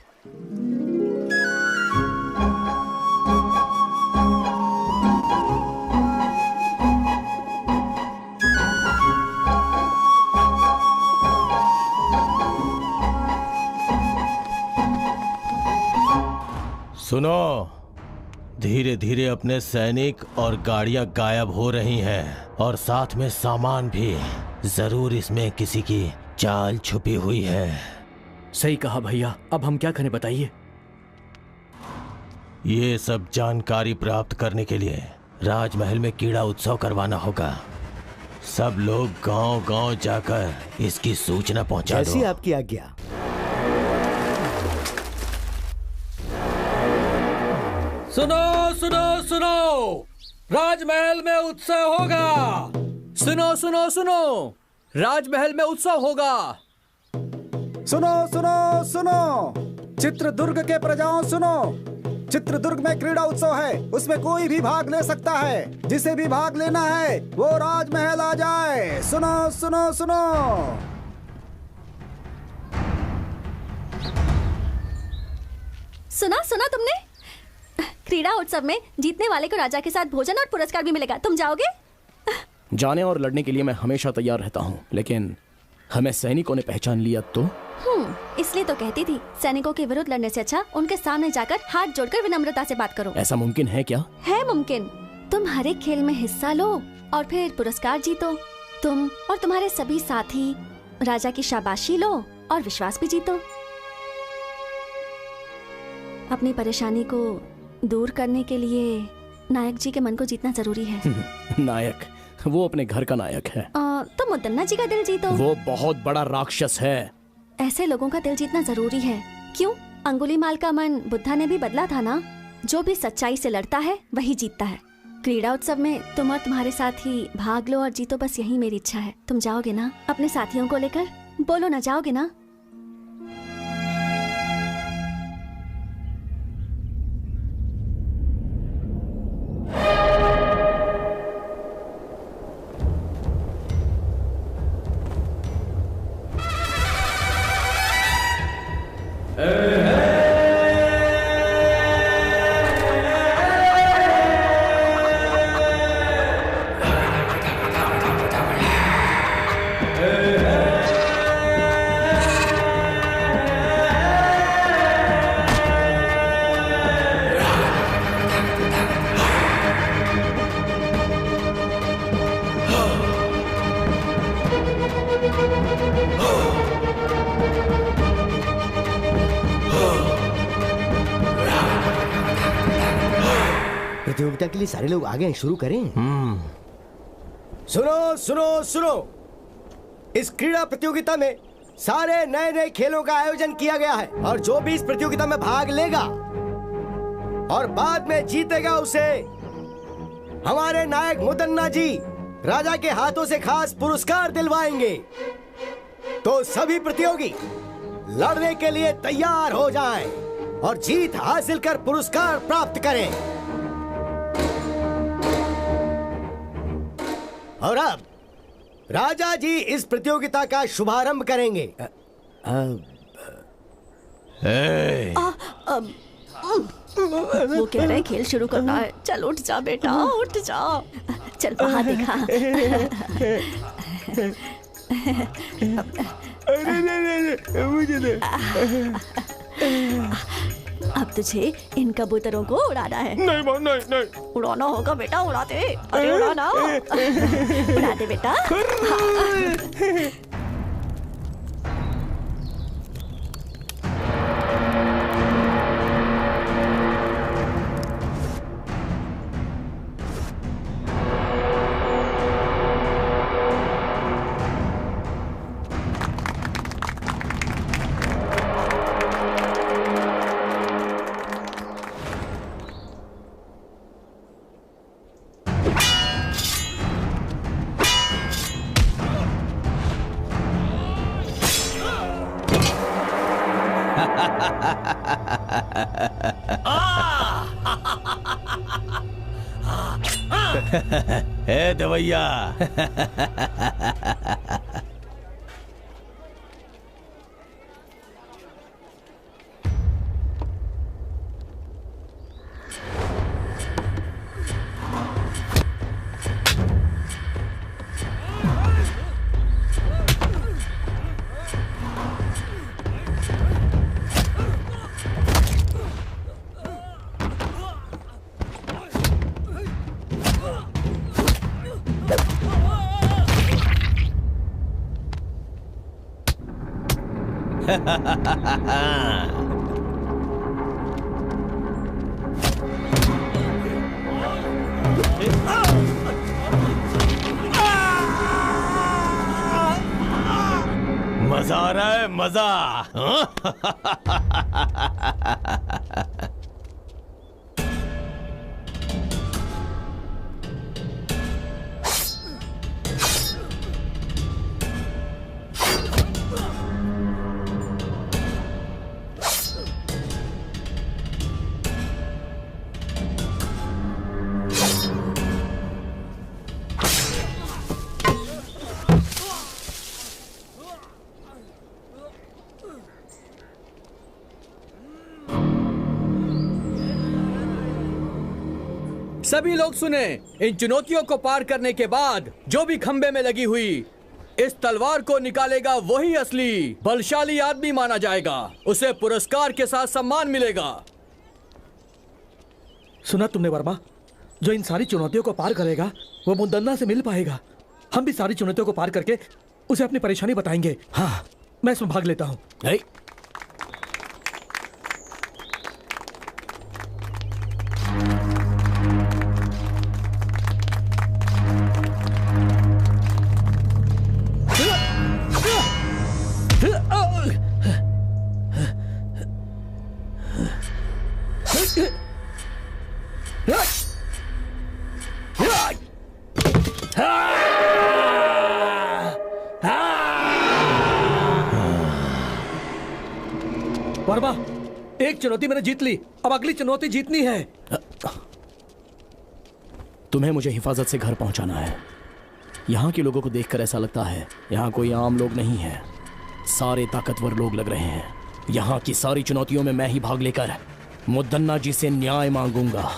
सुनो, धीरे धीरे अपने सैनिक और गाड़ियां गायब हो रही हैं और साथ में सामान भी। जरूर इसमें किसी की चाल छुपी हुई है। सही कहा भैया, अब हम क्या करें बताइए? ये सब जानकारी प्राप्त करने के लिए राजमहल में कीड़ा उत्सव करवाना होगा। सब लोग गांव-गांव जाकर इसकी सूचना पहुंचा दो। जैसी आपकी आज्ञा। सुनो सुनो सुनो, राजमहल में उत्सव होगा। सुनो सुनो सुनो, राजमहल में उत्सव होगा। सुनो सुनो सुनो, चित्रदुर्ग के प्रजाओं सुनो, चित्रदुर्ग में क्रीड़ा उत्सव है, उसमें कोई भी भाग ले सकता है। जिसे भी भाग लेना है वो राजमहल आ जाए। सुनो सुनो सुनो। सुना सुना तुमने? क्रीड़ा उत्सव में जीतने वाले को राजा के साथ भोजन और पुरस्कार भी मिलेगा। तुम जाओगे? जाने और लड़ने के लिए मैं हमेशा तैयार रहता हूँ, लेकिन हमें सैनिकों ने पहचान लिया तो? इसलिए तो कहती थी, सैनिकों के विरुद्ध लड़ने से अच्छा उनके सामने जाकर हाथ जोड़कर विनम्रता से बात करो। ऐसा मुमकिन है क्या? है मुमकिन। तुम हर एक खेल में हिस्सा लो और फिर पुरस्कार जीतो। तुम और तुम्हारे सभी साथी राजा की शाबाशी लो और विश्वास भी जीतो। अपनी परेशानी को दूर करने के लिए नायक जी के मन को जीतना जरूरी है। नायक? वो अपने घर का नायक है। तो मुदन्ना जी का दिल जीतो। वो बहुत बड़ा राक्षस है। ऐसे लोगों का दिल जीतना जरूरी है। क्यों? अंगुलीमाल का मन बुद्धा ने भी बदला था ना। जो भी सच्चाई से लड़ता है वही जीतता है। क्रीड़ा उत्सव में तुम और तुम्हारे साथी भाग लो और जीतो, बस यही मेरी इच्छा है। तुम जाओगे ना अपने साथियों को लेकर? बोलो ना, जाओगे ना? प्रतियोगिता के लिए सारे लोग आ गए हैं, शुरू करें। सुनो सुनो सुनो, इस क्रीड़ा प्रतियोगिता में सारे नए नए खेलों का आयोजन किया गया है और जो भी इस प्रतियोगिता में भाग लेगा और बाद में जीतेगा उसे हमारे नायक मुदन्ना जी राजा के हाथों से खास पुरस्कार दिलवाएंगे। तो सभी प्रतियोगी लड़ने के लिए तैयार हो जाएं और जीत हासिल कर पुरस्कार प्राप्त करें। और अब राजा जी इस प्रतियोगिता का शुभारंभ करेंगे। वो कह रहे खेल शुरू करना है। चल उठ जा बेटा, उठ जा। चल वहाँ दिखा। अरे नहीं, मुझे दे। अब तुझे इन कबूतरों को उड़ाना है। नहीं माँ, नहीं। उड़ाना होगा बेटा, उड़ा दे। अरे उड़ाना। उड़ा दे बेटा। ए दवैया। मजा आ रहा है, मजा। सभी लोग सुने, इन चुनौतियों को पार करने के बाद जो भी खंबे में लगी हुई इस तलवार को निकालेगा वही असली बलशाली आदमी माना जाएगा। उसे पुरस्कार के साथ सम्मान मिलेगा। सुना तुमने वर्मा? जो इन सारी चुनौतियों को पार करेगा वो मुदन्ना से मिल पाएगा। हम भी सारी चुनौतियों को पार करके उसे अपनी परेशानी बताएंगे। हाँ, मैं इसमें भाग लेता हूँ। वर्मा, एक चुनौती मैंने जीत ली, अब अगली चुनौती जीतनी है। तुम्हें मुझे हिफाजत से घर पहुंचाना है। यहाँ के लोगों को देखकर ऐसा लगता है यहाँ कोई आम लोग नहीं है, सारे ताकतवर लोग लग रहे हैं। यहाँ की सारी चुनौतियों में मैं ही भाग लेकर मुदन्ना जी से न्याय मांगूंगा।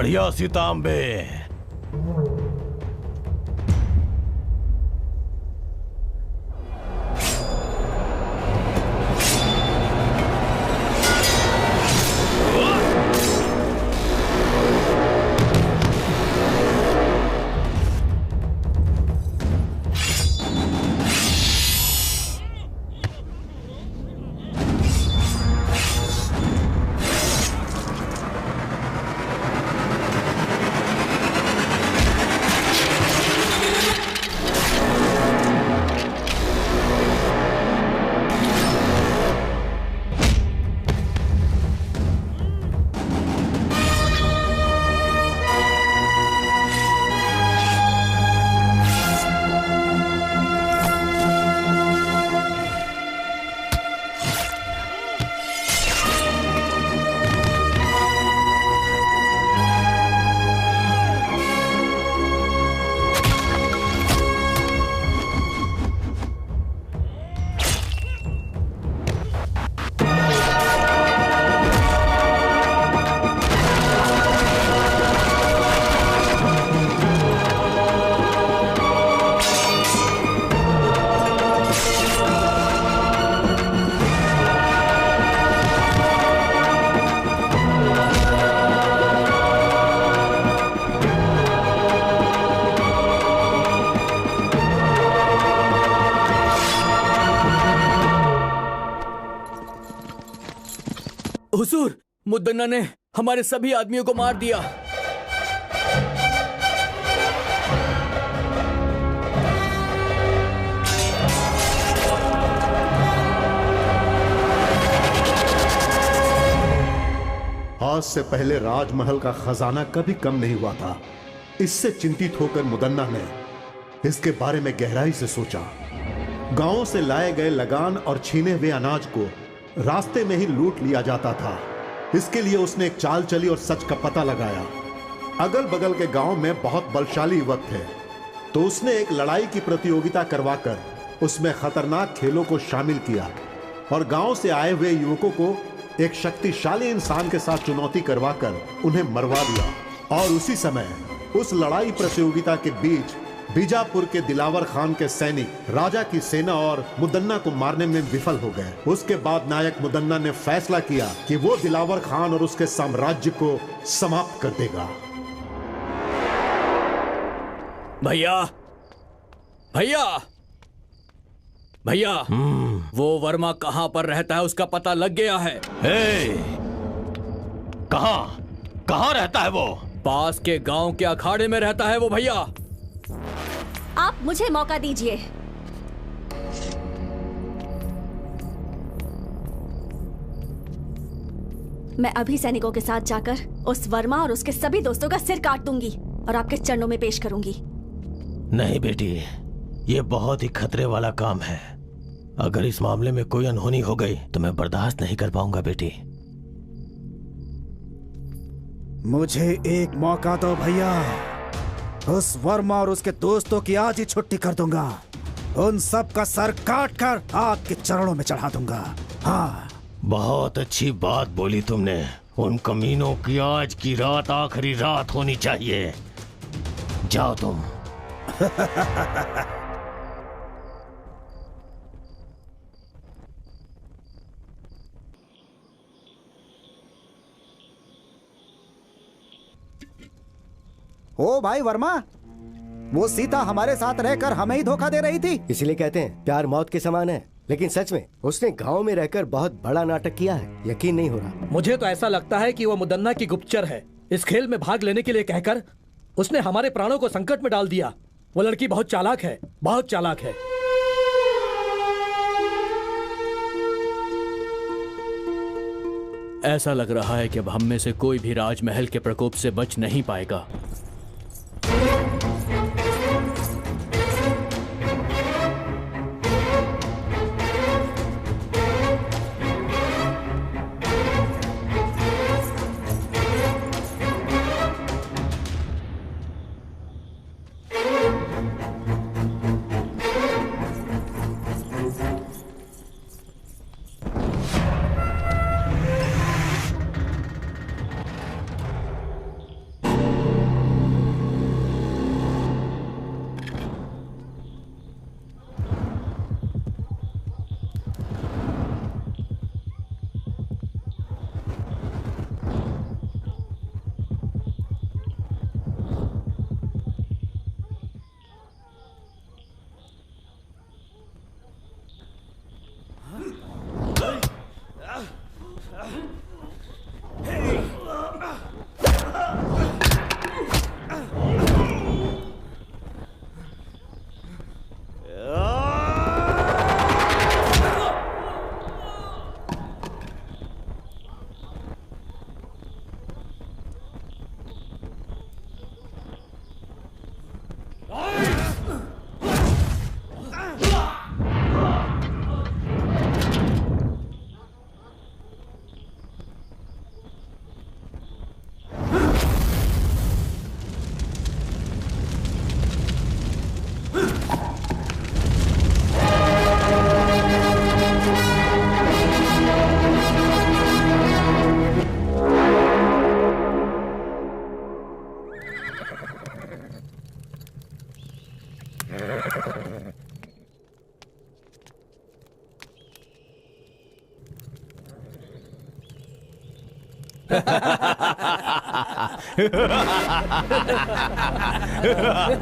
बढ़िया सीतांबे। हुजूर, मुद्दन्ना ने हमारे सभी आदमियों को मार दिया। आज से पहले राजमहल का खजाना कभी कम नहीं हुआ था। इससे चिंतित होकर मुदन्ना ने इसके बारे में गहराई से सोचा। गांवों से लाए गए लगान और छीने हुए अनाज को रास्ते में ही लूट लिया जाता था। इसके लिए उसने एक चाल चली और सच का पता लगाया। अगल बगल के गांव में बहुत बलशाली युवक थे, तो उसने एक लड़ाई की प्रतियोगिता करवाकर उसमें खतरनाक खेलों को शामिल किया और गांव से आए हुए युवकों को एक शक्तिशाली इंसान के साथ चुनौती करवाकर उन्हें मरवा दिया। और उसी समय उस लड़ाई प्रतियोगिता के बीच बीजापुर के दिलावर खान के सैनिक राजा की सेना और मुदन्ना को मारने में विफल हो गए। उसके बाद नायक मुदन्ना ने फैसला किया कि वो दिलावर खान और उसके साम्राज्य को समाप्त कर देगा। भैया, भैया, भैया, वो वर्मा कहां पर रहता है उसका पता लग गया है। कहां रहता है वो? पास के गांव के अखाड़े में रहता है वो भैया। आप मुझे मौका दीजिए। मैं अभी सैनिकों के साथ जाकर उस वर्मा और उसके सभी दोस्तों का सिर काट दूंगी और आपके चरणों में पेश करूंगी। नहीं बेटी, ये बहुत ही खतरे वाला काम है। अगर इस मामले में कोई अनहोनी हो गई तो मैं बर्दाश्त नहीं कर पाऊंगा बेटी। मुझे एक मौका दो भैया। उस वर्मा और उसके दोस्तों की आज ही छुट्टी कर दूंगा। उन सब का सर काट कर आपके चरणों में चढ़ा दूंगा। हाँ, बहुत अच्छी बात बोली तुमने। उन कमीनों की आज की रात आखिरी रात होनी चाहिए। जाओ तुम। ओ भाई वर्मा, वो सीता हमारे साथ रहकर हमें ही धोखा दे रही थी। इसलिए कहते हैं प्यार मौत के समान है। लेकिन सच में उसने गांव में रहकर बहुत बड़ा नाटक किया है। यकीन नहीं हो रहा। मुझे तो ऐसा लगता है कि वो मुदन्ना की गुप्तचर है। इस खेल में भाग लेने के लिए कहकर उसने हमारे प्राणों को संकट में डाल दिया। वो लड़की बहुत चालाक है, बहुत चालाक है। ऐसा लग रहा है कि अब हम में से कोई भी राजमहल के प्रकोप से बच नहीं पाएगा।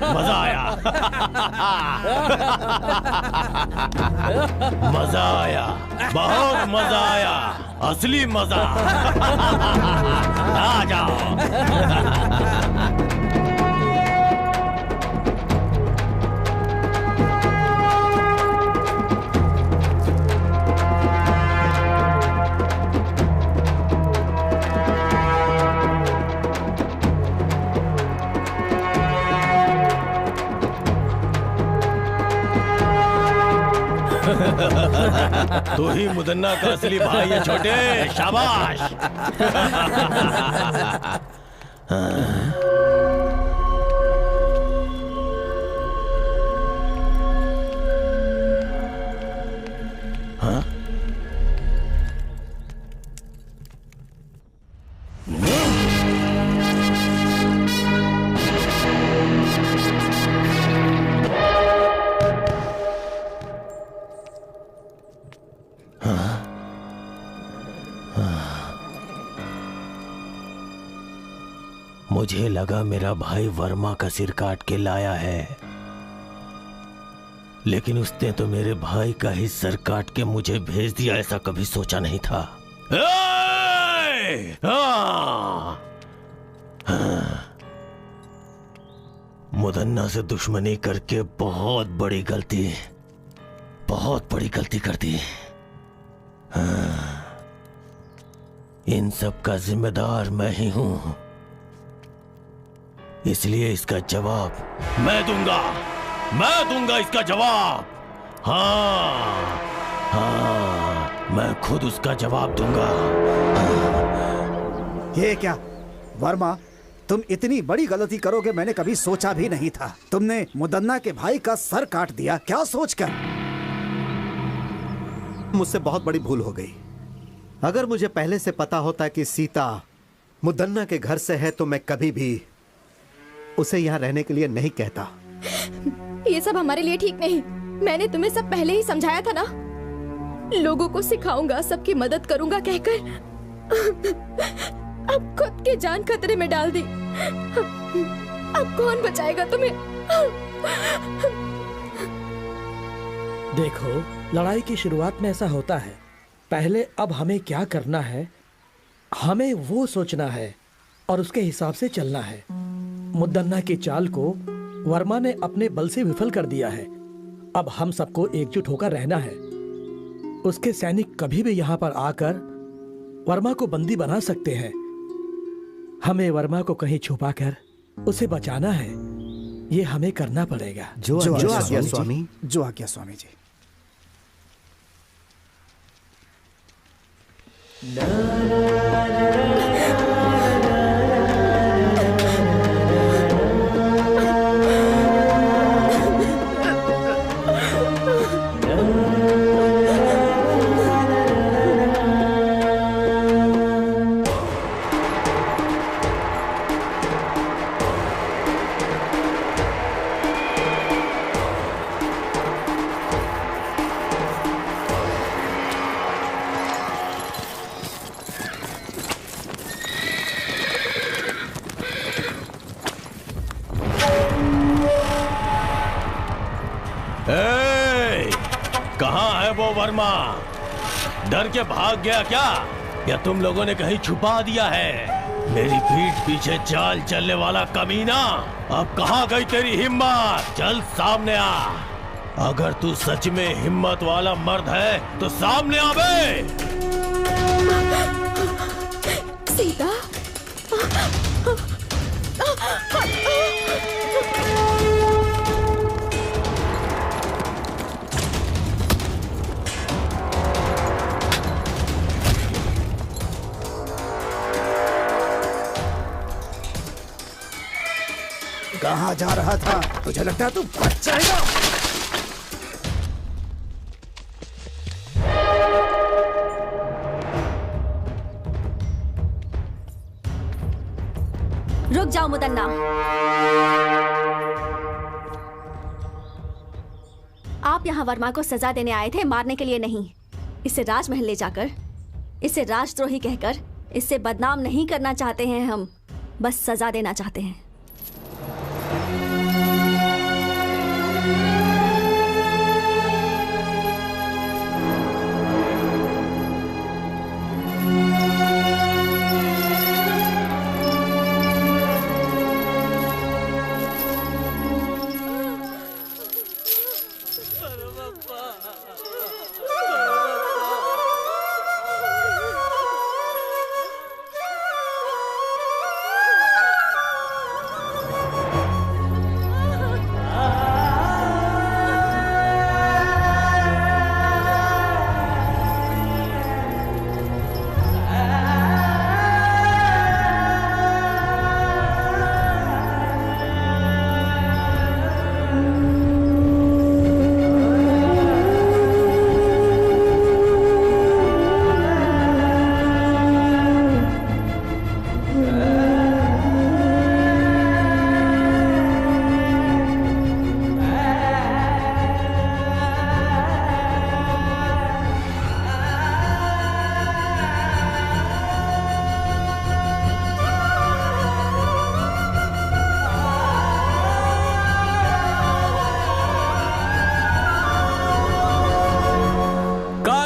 मजा आया। मजा आया, बहुत मजा आया, असली मजा। आ जाओ। तू ही मुदन्ना का असली भाई है छोटे, शाबाश। हाँ? मुझे लगा मेरा भाई वर्मा का सिर काट के लाया है, लेकिन उसने तो मेरे भाई का ही सर काट के मुझे भेज दिया। ऐसा कभी सोचा नहीं था। मुदन्ना से दुश्मनी करके बहुत बड़ी गलती कर दी। इन सब का जिम्मेदार मैं ही हूं, इसलिए इसका जवाब मैं दूंगा इसका जवाब। हाँ, मैं खुद उसका जवाब दूंगा। ये क्या वर्मा, तुम इतनी बड़ी गलती करोगे मैंने कभी सोचा भी नहीं था। तुमने मुदन्ना के भाई का सर काट दिया, क्या सोचकर? मुझसे बहुत बड़ी भूल हो गई। अगर मुझे पहले से पता होता कि सीता मुदन्ना के घर से है तो मैं कभी भी उसे यहाँ रहने के लिए नहीं कहता। ये सब हमारे लिए ठीक नहीं। मैंने तुम्हें सब पहले ही समझाया था ना। लोगों को सिखाऊंगा, सबकी मदद करूंगा कहकर अब खुद की जान खतरे में डाल दी। अब कौन बचाएगा तुम्हें? देखो, लड़ाई की शुरुआत में ऐसा होता है। पहले अब हमें क्या करना है, हमें वो सोचना है और उसके हिसाब से चलना है। मुदन्ना की चाल को वर्मा ने अपने बल से विफल कर दिया है। अब हम सबको एकजुट होकर रहना है। उसके सैनिक कभी भी यहाँ पर आकर वर्मा को बंदी बना सकते हैं। हमें वर्मा को कहीं छुपाकर उसे बचाना है। ये हमें करना पड़ेगा। जो आज्ञा स्वामी। जो आज्ञा स्वामी जी। कहाँ है वो वर्मा? डर के भाग गया क्या, या तुम लोगों ने कहीं छुपा दिया है? मेरी पीठ पीछे चाल चलने वाला कमीना, अब कहाँ गई तेरी हिम्मत? चल सामने आ। अगर तू सच में हिम्मत वाला मर्द है तो सामने आ बे। सीता, कहाँ जा रहा था? तुझे लगता है तू बच जाएगा? रुक जाओ मुदन्ना। आप यहाँ वर्मा को सजा देने आए थे, मारने के लिए नहीं। इसे राजमहल ले जाकर, इसे राजद्रोही कहकर, इससे बदनाम नहीं करना चाहते हैं हम, बस सजा देना चाहते हैं।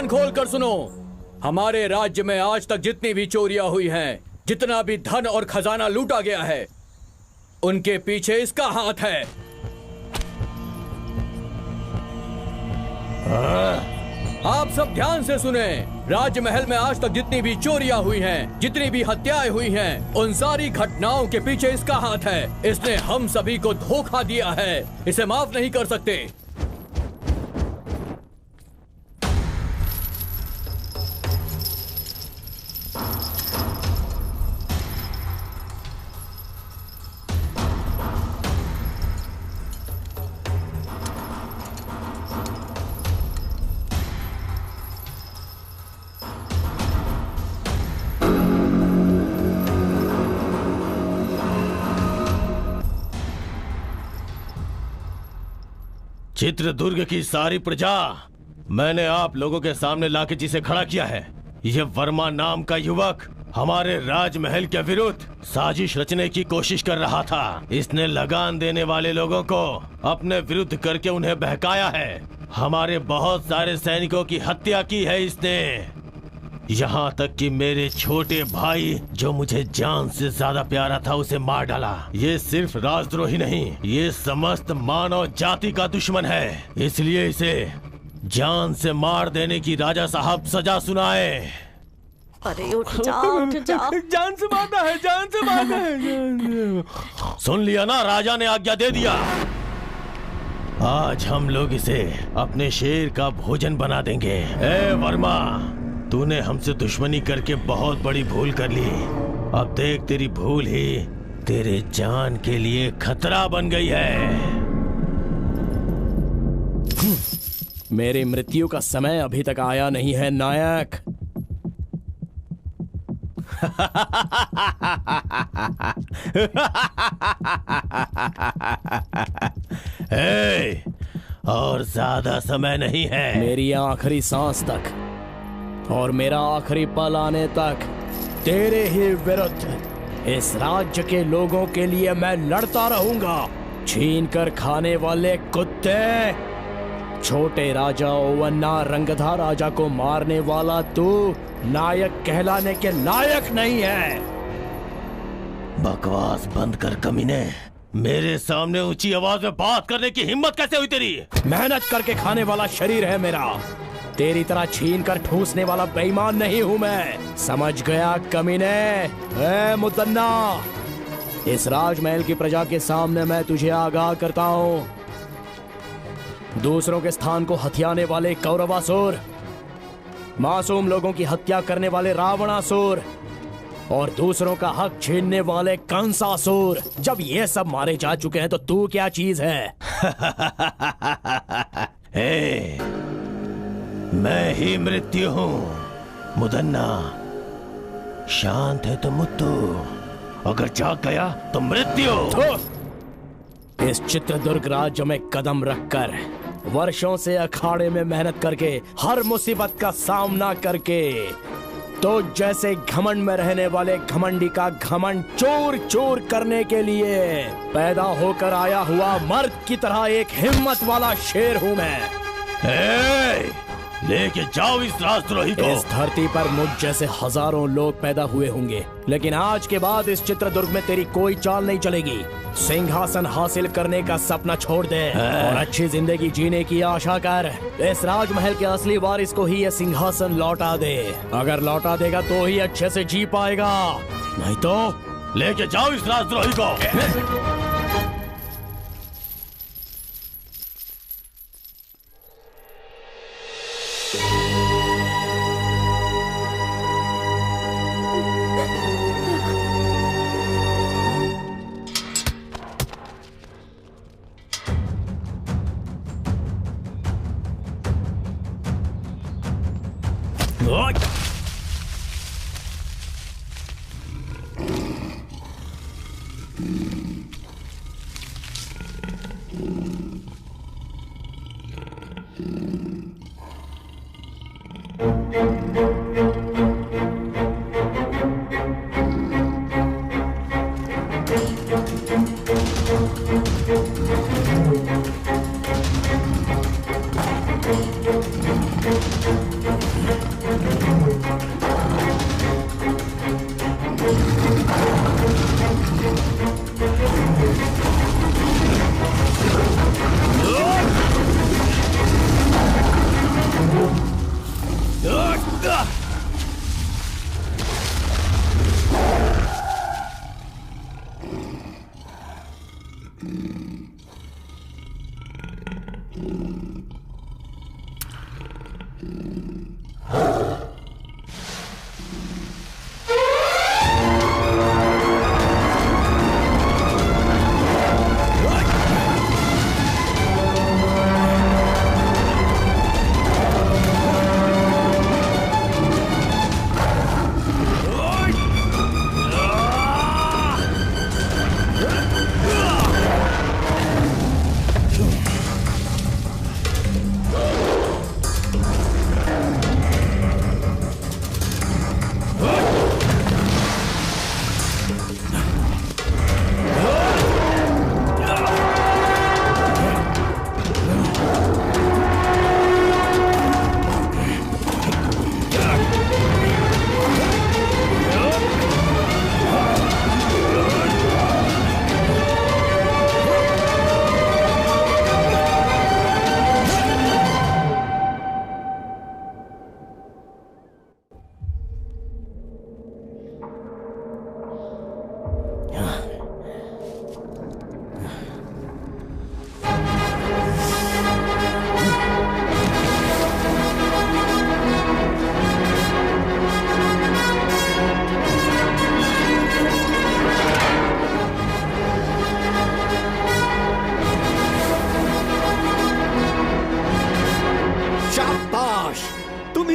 खोलकर सुनो, हमारे राज्य में आज तक जितनी भी चोरियां हुई हैं, जितना भी धन और खजाना लूटा गया है, उनके पीछे इसका हाथ है। आप सब ध्यान से सुने, राजमहल में आज तक जितनी भी चोरियां हुई हैं, जितनी भी हत्याएं हुई हैं, उन सारी घटनाओं के पीछे इसका हाथ है। इसने हम सभी को धोखा दिया है, इसे माफ नहीं कर सकते। चित्रदुर्ग की सारी प्रजा मैंने आप लोगों के सामने लाके जिसे खड़ा किया है, ये वर्मा नाम का युवक हमारे राजमहल के विरुद्ध साजिश रचने की कोशिश कर रहा था। इसने लगान देने वाले लोगों को अपने विरुद्ध करके उन्हें बहकाया है। हमारे बहुत सारे सैनिकों की हत्या की है इसने, यहाँ तक कि मेरे छोटे भाई जो मुझे जान से ज्यादा प्यारा था उसे मार डाला। ये सिर्फ राजद्रोही नहीं, ये समस्त मानव जाति का दुश्मन है। इसलिए इसे जान से मार देने की राजा साहब सजा सुनाए। अरे उठ जाओ, उठ जाओ। जान से मारना है, जान से मारना है। सुन लिया ना, राजा ने आज्ञा दे दिया। आज हम लोग इसे अपने शेर का भोजन बना देंगे। ए वर्मा, तूने हमसे दुश्मनी करके बहुत बड़ी भूल कर ली। अब देख, तेरी भूल ही तेरे जान के लिए खतरा बन गई है। मेरी मृत्यु का समय अभी तक आया नहीं है नायक। और ज्यादा समय नहीं है। मेरी आखिरी सांस तक और मेरा आखिरी पल आने तक तेरे ही विरुद्ध इस राज्य के लोगों के लिए मैं लड़ता रहूंगा। छीन कर खाने वाले कुत्ते, छोटे राजा ओवन्ना रंगधा राजा को मारने वाला तू नायक कहलाने के लायक नहीं है। बकवास बंद कर कमीने। मेरे सामने ऊंची आवाज में बात करने की हिम्मत कैसे हुई तेरी? मेहनत करके खाने वाला शरीर है मेरा, तेरी तरह छीन कर ठूसने वाला बेईमान नहीं हूं मैं। समझ गया कमीने? ए मुदन्ना, इस राजमहल की प्रजा के सामने मैं तुझे आगाह करता हूं। दूसरों के स्थान को हथियाने वाले कौरवासुर, मासूम लोगों की हत्या करने वाले रावणासुर और दूसरों का हक छीनने वाले कंसासुर, जब ये सब मारे जा चुके हैं तो तू क्या चीज है? मैं ही मृत्यु हूँ। मुदन्ना, शांत है तो मुत्तु, अगर जाग गया तो मृत्यु। इस चित्रदुर्ग राज्य में कदम रखकर वर्षों से अखाड़े में मेहनत करके, हर मुसीबत का सामना करके, तो जैसे घमंड में रहने वाले घमंडी का घमंड चूर चूर करने के लिए पैदा होकर आया हुआ मर्द की तरह एक हिम्मत वाला शेर हूँ मैं। लेके जाओ इस राजद्रोही को। इस धरती पर मुझ जैसे हजारों लोग पैदा हुए होंगे, लेकिन आज के बाद इस चित्रदुर्ग में तेरी कोई चाल नहीं चलेगी। सिंहासन हासिल करने का सपना छोड़ दे और अच्छी जिंदगी जीने की आशा कर। इस राजमहल के असली वारिस को ही यह सिंहासन लौटा दे। अगर लौटा देगा तो ही अच्छे से जी पाएगा, नहीं तो लेके जाओ इस राजद्रोही को।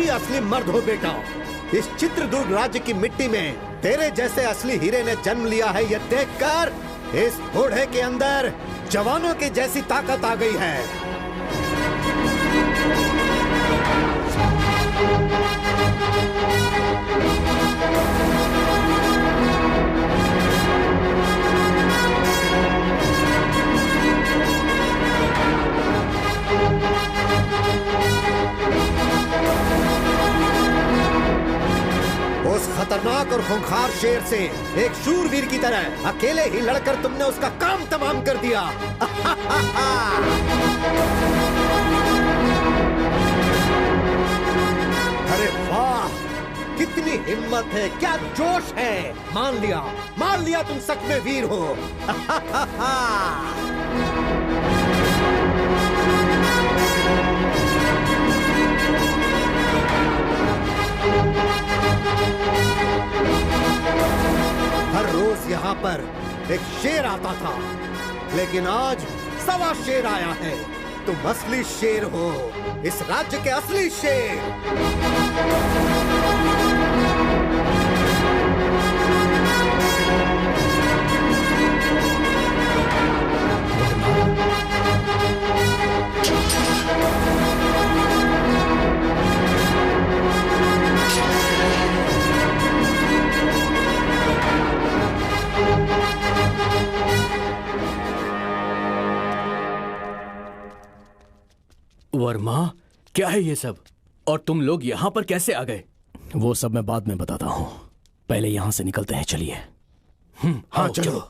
असली मर्द हो बेटा। इस चित्रदुर्ग राज्य की मिट्टी में तेरे जैसे असली हीरे ने जन्म लिया है, ये देखकर इस घोड़े के अंदर जवानों की जैसी ताकत आ गई है। उस खतरनाक और खूंखार शेर से एक शूरवीर की तरह अकेले ही लड़कर तुमने उसका काम तमाम कर दिया। अरे वाह, कितनी हिम्मत है, क्या जोश है। मान लिया तुम सच में वीर हो। हर रोज यहाँ पर एक शेर आता था, लेकिन आज 1.25 शेर आया है। तुम असली शेर हो, इस राज्य के असली शेर। वर्मा, क्या है ये सब? और तुम लोग यहाँ पर कैसे आ गए? वो सब मैं बाद में बताता हूँ, पहले यहाँ से निकलते हैं। चलिए। हाँ चलो।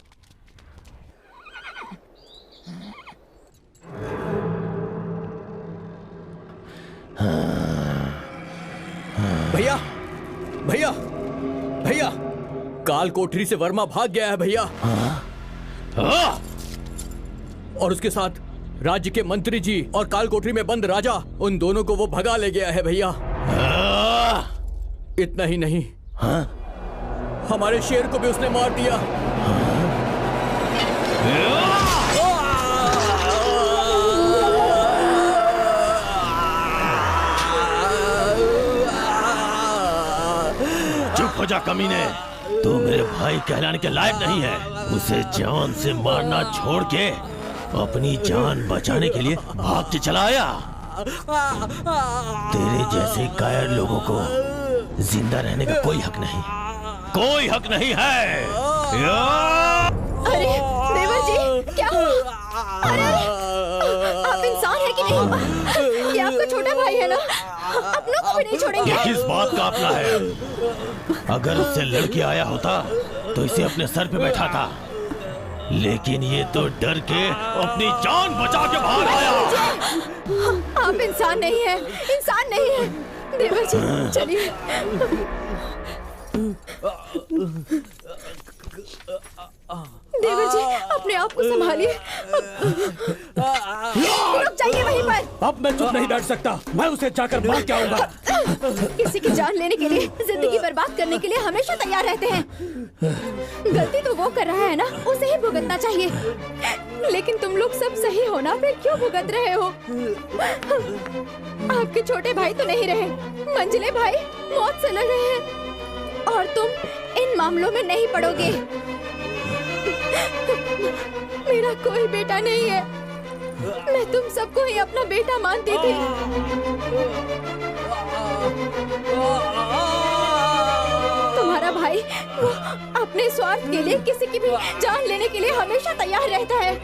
भैया भैया भैया, काल कोठरी से वर्मा भाग गया है भैया। और उसके साथ राज्य के मंत्री जी और काल कोठरी में बंद राजा, उन दोनों को वो भगा ले गया है भैया। इतना ही नहीं, हमारे शेर को भी उसने मार दिया। चुप हो जा कमीने, तू मेरे भाई कहलाने के लायक नहीं है। उसे जान से मारना छोड़ के अपनी जान बचाने के लिए भाग के चला आया। तेरे जैसे कायर लोगों को जिंदा रहने का कोई हक नहीं, कोई हक नहीं है। अरे देवर जी, क्या हुआ? अरे आप इंसान है कि नहीं? ये आपका छोटा भाई है ना, अपनों को भी नहीं छोड़ेंगे। ये किस बात का अपना है? अगर उससे लड़के आया होता तो इसे अपने सर पे बैठा था, लेकिन ये तो डर के अपनी जान बचा के बाहर आया। आप इंसान नहीं है, इंसान नहीं है। देवर जी चलिए। देवर जी अपने आप को संभालिए। रुक जाइए वहीं पर। अब मैं चुप नहीं बैठ सकता, मैं उसे जाकर मार के आऊंगा। किसी की जान लेने के लिए, जिंदगी बर्बाद करने के लिए हमेशा तैयार रहते हैं। गलती तो वो कर रहा है ना, उसे ही भुगतना चाहिए। लेकिन तुम लोग सब सही हो ना, फिर क्यों भुगत रहे हो? आपके छोटे भाई तो नहीं रहे, मंझले भाई मौत से लड़ रहे हैं, और तुम इन मामलों में नहीं पड़ोगे। मेरा कोई बेटा नहीं है, मैं तुम सबको ही अपना बेटा मानती थी। तुम्हारा भाई वो अपने स्वार्थ के लिए किसी की भी जान लेने के लिए हमेशा तैयार रहता है।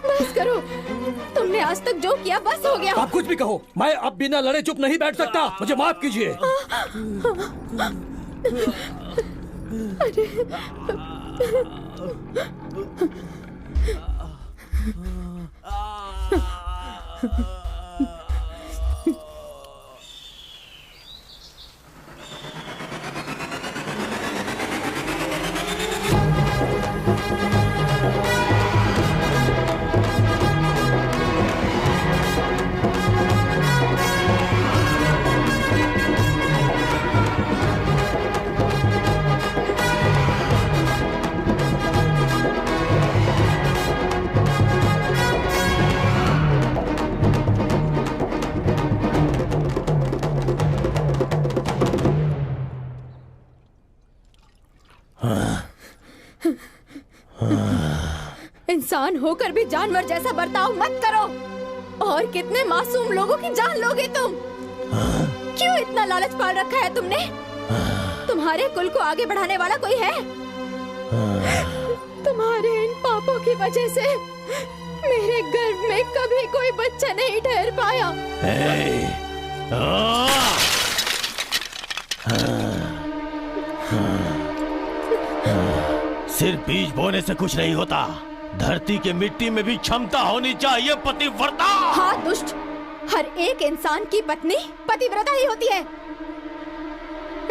बस करो, तुमने आज तक जो किया बस हो गया। आप कुछ भी कहो, मैं अब बिना लड़े चुप नहीं बैठ सकता, मुझे माफ कीजिए। इंसान होकर भी जानवर जैसा बर्ताव मत करो। और कितने मासूम लोगों की जान लोगे तुम? क्यों इतना लालच पाल रखा है तुमने? तुम्हारे कुल को आगे बढ़ाने वाला कोई है? तुम्हारे इन पापों की वजह से मेरे गर्भ में कभी कोई बच्चा नहीं ठहर पाया। सिर्फ बीज बोने से कुछ नहीं होता, धरती के मिट्टी में भी क्षमता होनी चाहिए पतिव्रता। हाँ दुष्ट, हर एक इंसान की पत्नी पतिव्रता ही होती है।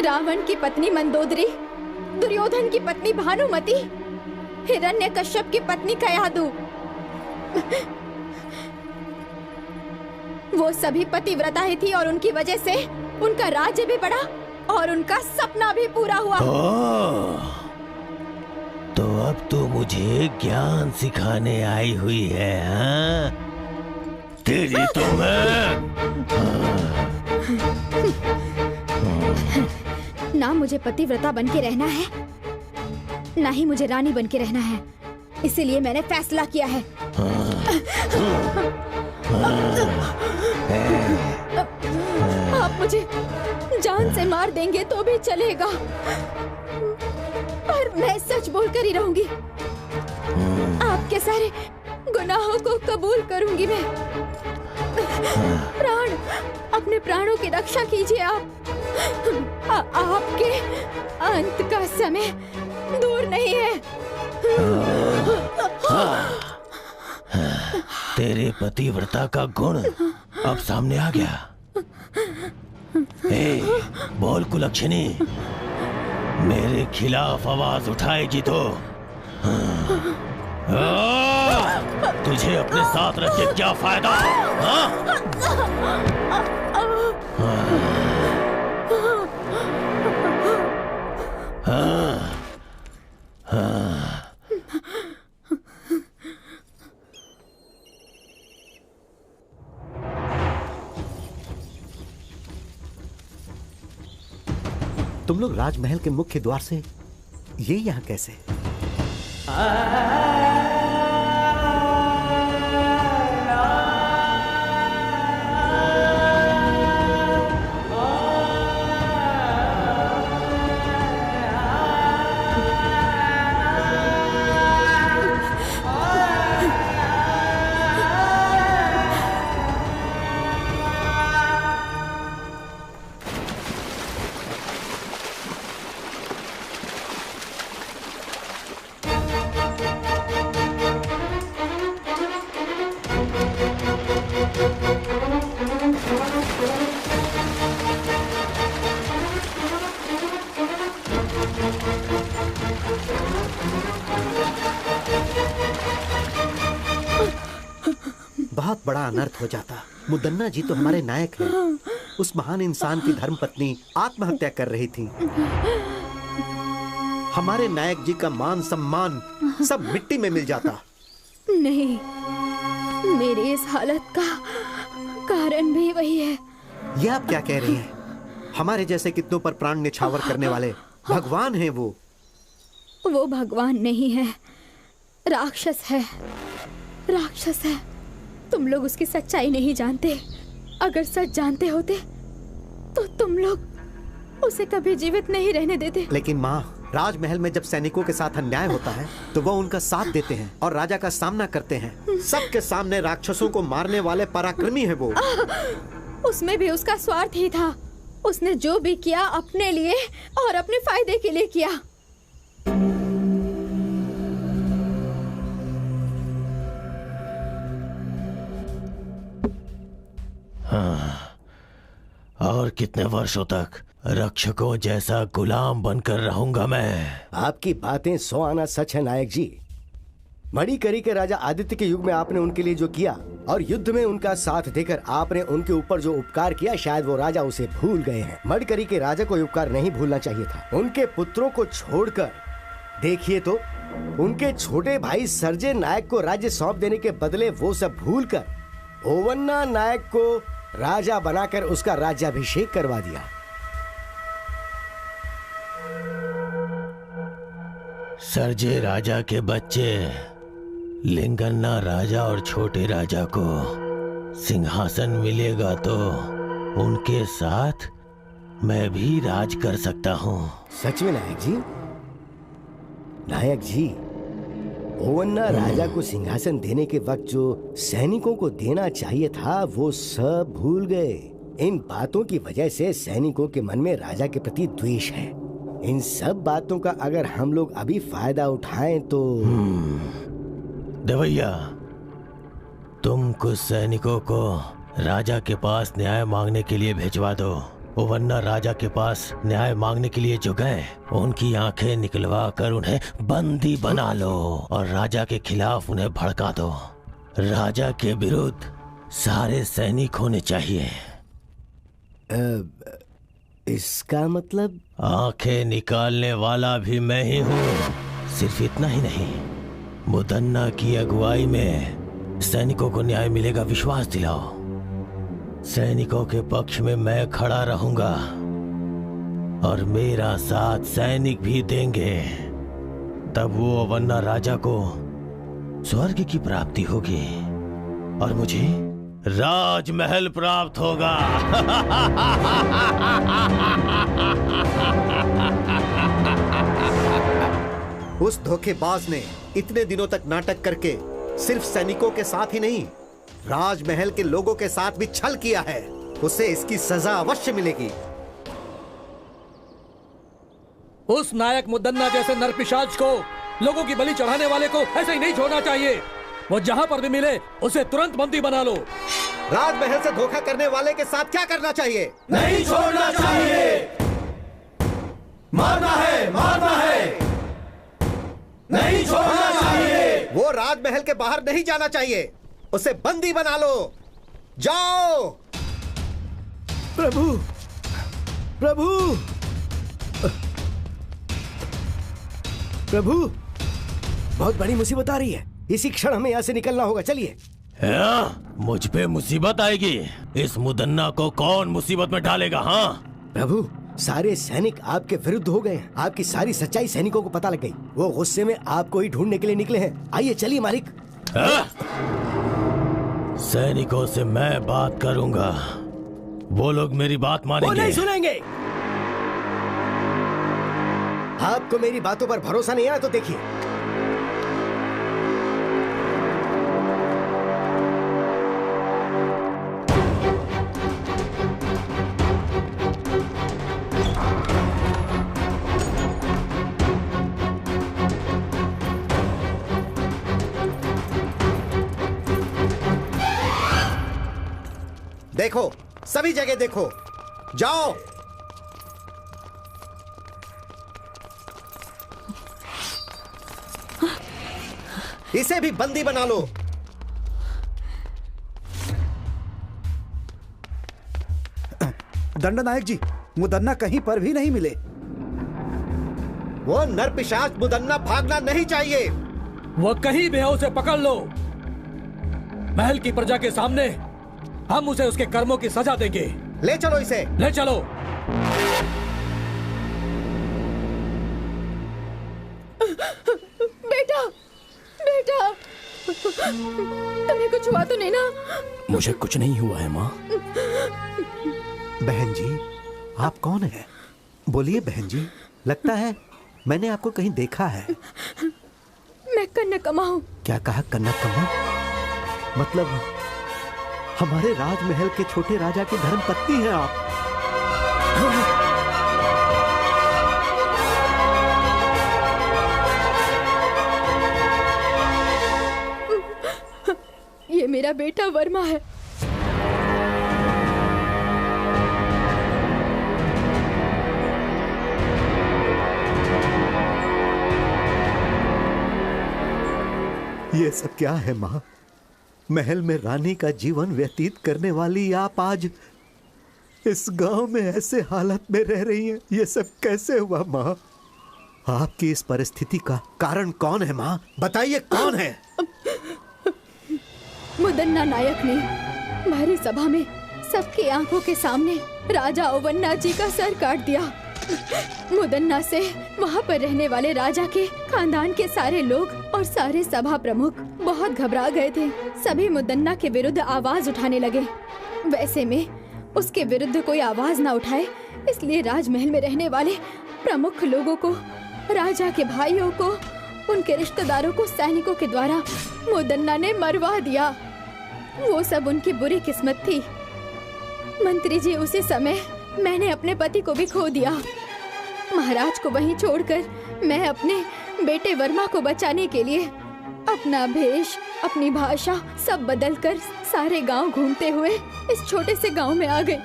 रावण की पत्नी मंदोदरी, दुर्योधन की पत्नी भानुमति, हिरण्यकश्यप की पत्नी कयाधु, वो सभी पतिव्रता ही थी और उनकी वजह से उनका राज्य भी बढ़ा और उनका सपना भी पूरा हुआ। तो अब तू मुझे ज्ञान सिखाने आई हुई है, हाँ? तेरी तो मैं ना मुझे पतिव्रता बन के रहना है, ना ही मुझे रानी बन के रहना है। इसीलिए मैंने फैसला किया है। आप मुझे जान से मार देंगे तो भी चलेगा, पर मैं सच बोलकर ही रहूंगी। आपके सारे गुनाहों को कबूल करूंगी मैं। प्राण, अपने प्राणों की रक्षा कीजिए आप। आपके अंत का समय दूर नहीं है। तेरे पतिव्रता का गुण अब सामने आ गया। बोल कुलक्षणी, मेरे खिलाफ आवाज उठाएगी तो तुझे अपने साथ रख के क्या फायदा? तुम लोग राजमहल के मुख्य द्वार से ये यहाँ कैसे? बहुत बड़ा अनर्थ हो जाता। मुदन्ना जी तो हमारे नायक हैं। उस महान इंसान की धर्मपत्नी आत्महत्या कर रही थी। हमारे नायक जी का मान सम्मान सब मिट्टी में मिल जाता। नहीं, मेरी इस हालत का कारण भी वही है। ये आप क्या कह रही हैं? हमारे जैसे कितनों पर प्राण निछावर करने वाले भगवान हैं वो। वो भगवान नहीं है, राक्षस है। राक्षस है। तुम लोग उसकी सच्चाई नहीं जानते। अगर सच जानते होते तो तुम लोग उसे कभी जीवित नहीं रहने देते। लेकिन माँ, राजमहल में जब सैनिकों के साथ अन्याय होता है तो वो उनका साथ देते हैं और राजा का सामना करते हैं। सबके सामने राक्षसों को मारने वाले पराक्रमी है वो। उसमें भी उसका स्वार्थ ही था। उसने जो भी किया अपने लिए और अपने फायदे के लिए किया। और कितने वर्षों तक रक्षकों जैसा गुलाम बनकर रहूंगा मैं? आपकी बातें 100 आना सच है नायक जी। मणिकरी के राजा आदित्य के युग में आपने उनके लिए जो किया और युद्ध में उनका साथ देकर आपने उनके ऊपर जो उपकार किया, शायद वो राजा उसे भूल गए हैं। मणिकरी के राजा को उपकार नहीं भूलना चाहिए था। उनके पुत्रों को छोड़कर देखिए तो उनके छोटे भाई सर्जे नायक को राज्य सौंप देने के बदले वो सब भूलकर ओवन्ना नायक को राजा बनाकर उसका राज्याभिषेक करवा दिया। सर्जे राजा के बच्चे लिंगन्ना राजा और छोटे राजा को सिंहासन मिलेगा तो उनके साथ मैं भी राज कर सकता हूँ। सच में नायक जी? नायक जी, ओवन्ना राजा को सिंहासन देने के वक्त जो सैनिकों को देना चाहिए था वो सब भूल गए। इन बातों की वजह से सैनिकों के मन में राजा के प्रति द्वेष है। इन सब बातों का अगर हम लोग अभी फायदा उठाएं तो देवैया, तुम कुछ सैनिकों को राजा के पास न्याय मांगने के लिए भिजवा दो। ओवन्ना राजा के पास न्याय मांगने के लिए जो गए उनकी आंखें निकलवा कर उन्हें बंदी बना लो और राजा के खिलाफ उन्हें भड़का दो। राजा के विरुद्ध सारे सैनिक होने चाहिए। इसका मतलब? आंखें निकालने वाला भी मैं ही हूँ। सिर्फ इतना ही नहीं, मुदन्ना की अगुवाई में सैनिकों को न्याय मिलेगा, विश्वास दिलाओ। सैनिकों के पक्ष में मैं खड़ा रहूंगा और मेरा साथ सैनिक भी देंगे। तब वो ओवन्ना राजा को स्वर्ग की प्राप्ति होगी और मुझे राजमहल प्राप्त होगा। उस धोखेबाज ने इतने दिनों तक नाटक करके सिर्फ सैनिकों के साथ ही नहीं, राजमहल के लोगों के साथ भी छल किया है। उसे इसकी सजा अवश्य मिलेगी। उस नायक मुदन्ना जैसे नरपिशाच को, लोगों की बलि चढ़ाने वाले को ऐसे ही नहीं छोड़ना चाहिए। वो जहां पर भी मिले उसे तुरंत बंदी बना लो। राजमहल से धोखा करने वाले के साथ क्या करना चाहिए? नहीं छोड़ना चाहिए। मारना है, मारना है, नहीं छोड़ना चाहिए। वो राजमहल के बाहर नहीं जाना चाहिए, उसे बंदी बना लो। जाओ। प्रभु, प्रभु, प्रभु, बहुत बड़ी मुसीबत आ रही है। इसी क्षण हमें यहाँ से निकलना होगा। चलिए। मुझ पे मुसीबत आएगी? इस मुदन्ना को कौन मुसीबत में डालेगा? हाँ प्रभु, सारे सैनिक आपके विरुद्ध हो गए हैं। आपकी सारी सच्चाई सैनिकों को पता लग गई। वो गुस्से में आपको ही ढूंढने के लिए निकले हैं। आइए चलिए मालिक। सैनिकों से मैं बात करूंगा, वो लोग मेरी बात मानेंगे। वो नहीं सुनेंगे। आपको मेरी बातों पर भरोसा नहीं है तो देखिए। देखो, सभी जगह देखो। जाओ। इसे भी बंदी बना लो। दंडनायक जी, मुदन्ना कहीं पर भी नहीं मिले। वो नरपिशाच मुदन्ना भागना नहीं चाहिए। वो कहीं भी है, उसे पकड़ लो। महल की प्रजा के सामने हम उसे उसके कर्मों की सजा देंगे। ले चलो इसे। ले चलो। बेटा, बेटा, तुम्हें कुछ हुआ तो नहीं ना? मुझे कुछ नहीं हुआ है माँ। बहन जी, आप कौन हैं? बोलिए बहन जी, लगता है मैंने आपको कहीं देखा है। मैं कन्नकम्मा हूँ। क्या कहा? कन्नकम्मा? मतलब हमारे राजमहल के छोटे राजा की धर्मपत्नी हैं आप। ये मेरा बेटा वर्मा है। ये सब क्या है माँ? महल में रानी का जीवन व्यतीत करने वाली आप आज इस गांव में ऐसे हालत में रह रही हैं। ये सब कैसे हुआ माँ? आपकी इस परिस्थिति का कारण कौन है माँ? बताइए कौन है? मुदन्ना नायक ने भारी सभा में सबकी आंखों के सामने राजा ओवन्ना जी का सर काट दिया। मुदन्ना से वहाँ पर रहने वाले राजा के खानदान के सारे लोग और सारे सभा प्रमुख बहुत घबरा गए थे। सभी मुदन्ना के विरुद्ध आवाज उठाने लगे। वैसे में उसके विरुद्ध कोई आवाज ना उठाए, इसलिए राजमहल में रहने वाले प्रमुख लोगों को, राजा के भाइयों को, उनके रिश्तेदारों को सैनिकों के द्वारा मुदन्ना ने मरवा दिया। वो सब उनकी बुरी किस्मत थी। मंत्री जी, उसी समय मैंने अपने पति को भी खो दिया। महाराज को वहीं छोड़कर मैं अपने बेटे वर्मा को बचाने के लिए अपना भेष, अपनी भाषा सब बदलकर सारे गांव घूमते हुए इस छोटे से गांव में आ गई।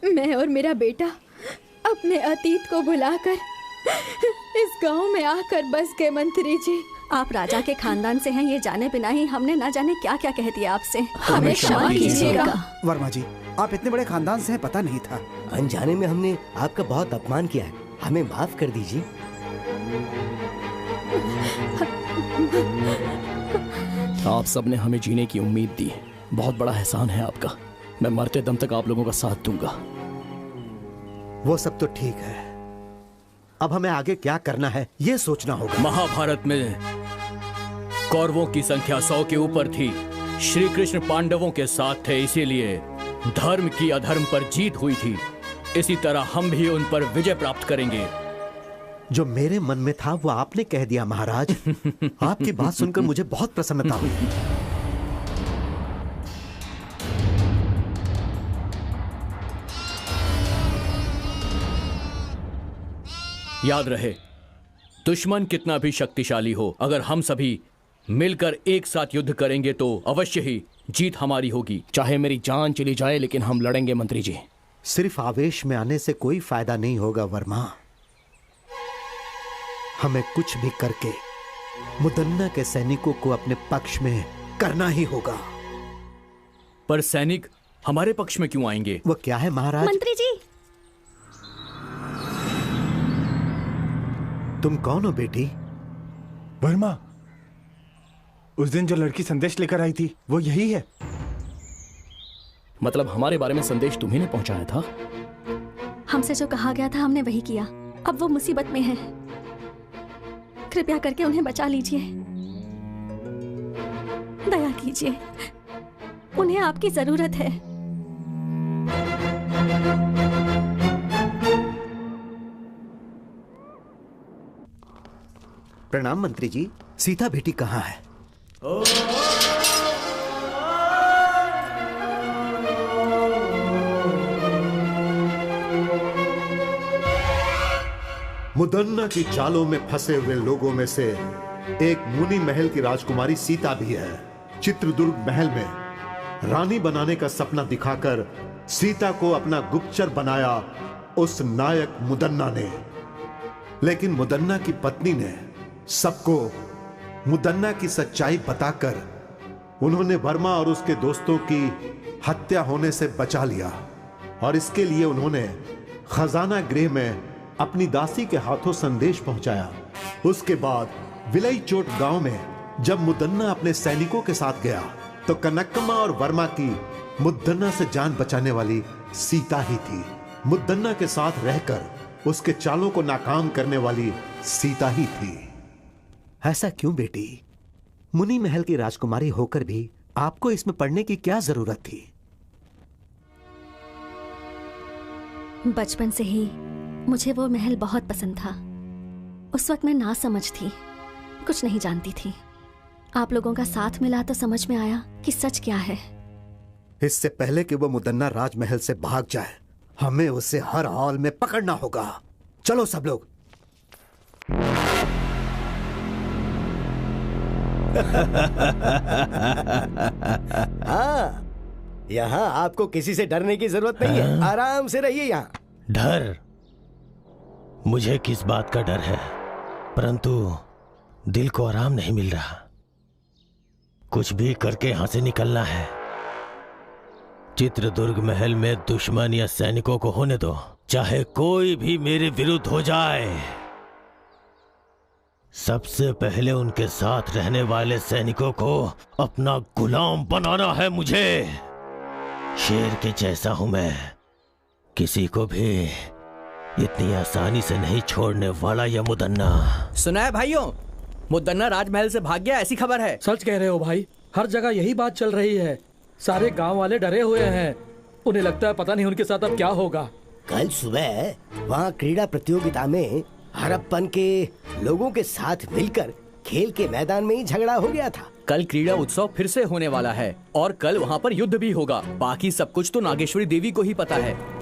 मैं और मेरा बेटा अपने अतीत को भुलाकर इस गांव में आकर बस गए। मंत्री जी, आप राजा के खानदान से हैं, ये जाने बिना ही हमने ना जाने क्या क्या कह दिया आपसे। हमें क्षमा कीजिएगा। वर्मा जी, आप इतने बड़े खानदान से हैं, पता नहीं था। अनजाने में हमने आपका बहुत अपमान किया है, हमें माफ कर दीजिए। आप सबने हमें जीने की उम्मीद दी, बहुत बड़ा एहसान है आपका। मैं मरते दम तक आप लोगों का साथ दूंगा। वो सब तो ठीक है, अब हमें आगे क्या करना है ये सोचना होगा। महाभारत में कौरवों की संख्या 100 के ऊपर थी। श्री कृष्ण पांडवों के साथ थे, इसीलिए धर्म की अधर्म पर जीत हुई थी। इसी तरह हम भी उन पर विजय प्राप्त करेंगे। जो मेरे मन में था वो आपने कह दिया महाराज। आपकी बात सुनकर मुझे बहुत प्रसन्नता हुई। याद रहे, दुश्मन कितना भी शक्तिशाली हो, अगर हम सभी मिलकर एक साथ युद्ध करेंगे तो अवश्य ही जीत हमारी होगी। चाहे मेरी जान चली जाए लेकिन हम लड़ेंगे मंत्री जी। सिर्फ आवेश में आने से कोई फायदा नहीं होगा वर्मा। हमें कुछ भी करके मुदन्ना के सैनिकों को अपने पक्ष में करना ही होगा। पर सैनिक हमारे पक्ष में क्यों आएंगे? वो क्या है महाराज? मंत्री जी। तुम कौन हो बेटी? वर्मा, उस दिन जो लड़की संदेश लेकर आई थी वो यही है। मतलब हमारे बारे में संदेश तुम्ही ने पहुंचाया था? हमसे जो कहा गया था हमने वही किया। अब वो मुसीबत में है, कृपया करके उन्हें बचा लीजिए। दया कीजिए, उन्हें आपकी जरूरत है। प्रणाम मंत्री जी। सीता बेटी कहाँ है? मुदन्ना की चालों में फंसे हुए लोगों में से एक मुनि महल की राजकुमारी सीता भी है। चित्रदुर्ग महल में रानी बनाने का सपना दिखाकर सीता को अपना गुप्तचर बनाया उस नायक मुदन्ना ने। लेकिन मुदन्ना की पत्नी ने सबको मुदन्ना की सच्चाई बताकर उन्होंने वर्मा और उसके दोस्तों की हत्या होने से बचा लिया। और इसके लिए उन्होंने खजाना गृह में अपनी दासी के हाथों संदेश पहुंचाया। उसके बाद विलई चोट गांव में जब मुदन्ना अपने सैनिकों के साथ गया तो कनकम्मा और वर्मा की मुदन्ना से जान बचाने वाली सीता ही थी। मुदन्ना के साथ रहकर उसके चालों को नाकाम करने वाली सीता ही थी। ऐसा क्यों बेटी? मुनि महल की राजकुमारी होकर भी आपको इसमें पढ़ने की क्या जरूरत थी? बचपन से ही मुझे वो महल बहुत पसंद था। उस वक्त मैं ना समझ थी, कुछ नहीं जानती थी। आप लोगों का साथ मिला तो समझ में आया कि सच क्या है। इससे पहले कि वो मुदन्ना राजमहल से भाग जाए, हमें उसे हर हाल में पकड़ना होगा। चलो सब लोग। हाँ, यहाँ आपको किसी से डरने की जरूरत नहीं है। आराम से रहिए यहाँ। डर? मुझे किस बात का डर है, परंतु दिल को आराम नहीं मिल रहा। कुछ भी करके यहां से निकलना है। चित्रदुर्ग महल में दुश्मन या सैनिकों को होने दो, चाहे कोई भी मेरे विरुद्ध हो जाए। सबसे पहले उनके साथ रहने वाले सैनिकों को अपना गुलाम बनाना है मुझे। शेर के जैसा हूं मैं, किसी को भी इतनी आसानी से नहीं छोड़ने वाला यह मुदन्ना। सुना है भाइयों, मुदन्ना राजमहल से भाग गया, ऐसी खबर है। सच कह रहे हो भाई, हर जगह यही बात चल रही है। सारे गांव वाले डरे हुए हैं। उन्हें लगता है पता नहीं उनके साथ अब क्या होगा। कल सुबह वहाँ क्रीड़ा प्रतियोगिता में हड़प्पन के लोगों के साथ मिलकर खेल के मैदान में ही झगड़ा हो गया था। कल क्रीड़ा उत्सव फिर से होने वाला है और कल वहाँ पर युद्ध भी होगा। बाकी सब कुछ तो नागेश्वरी देवी को ही पता है।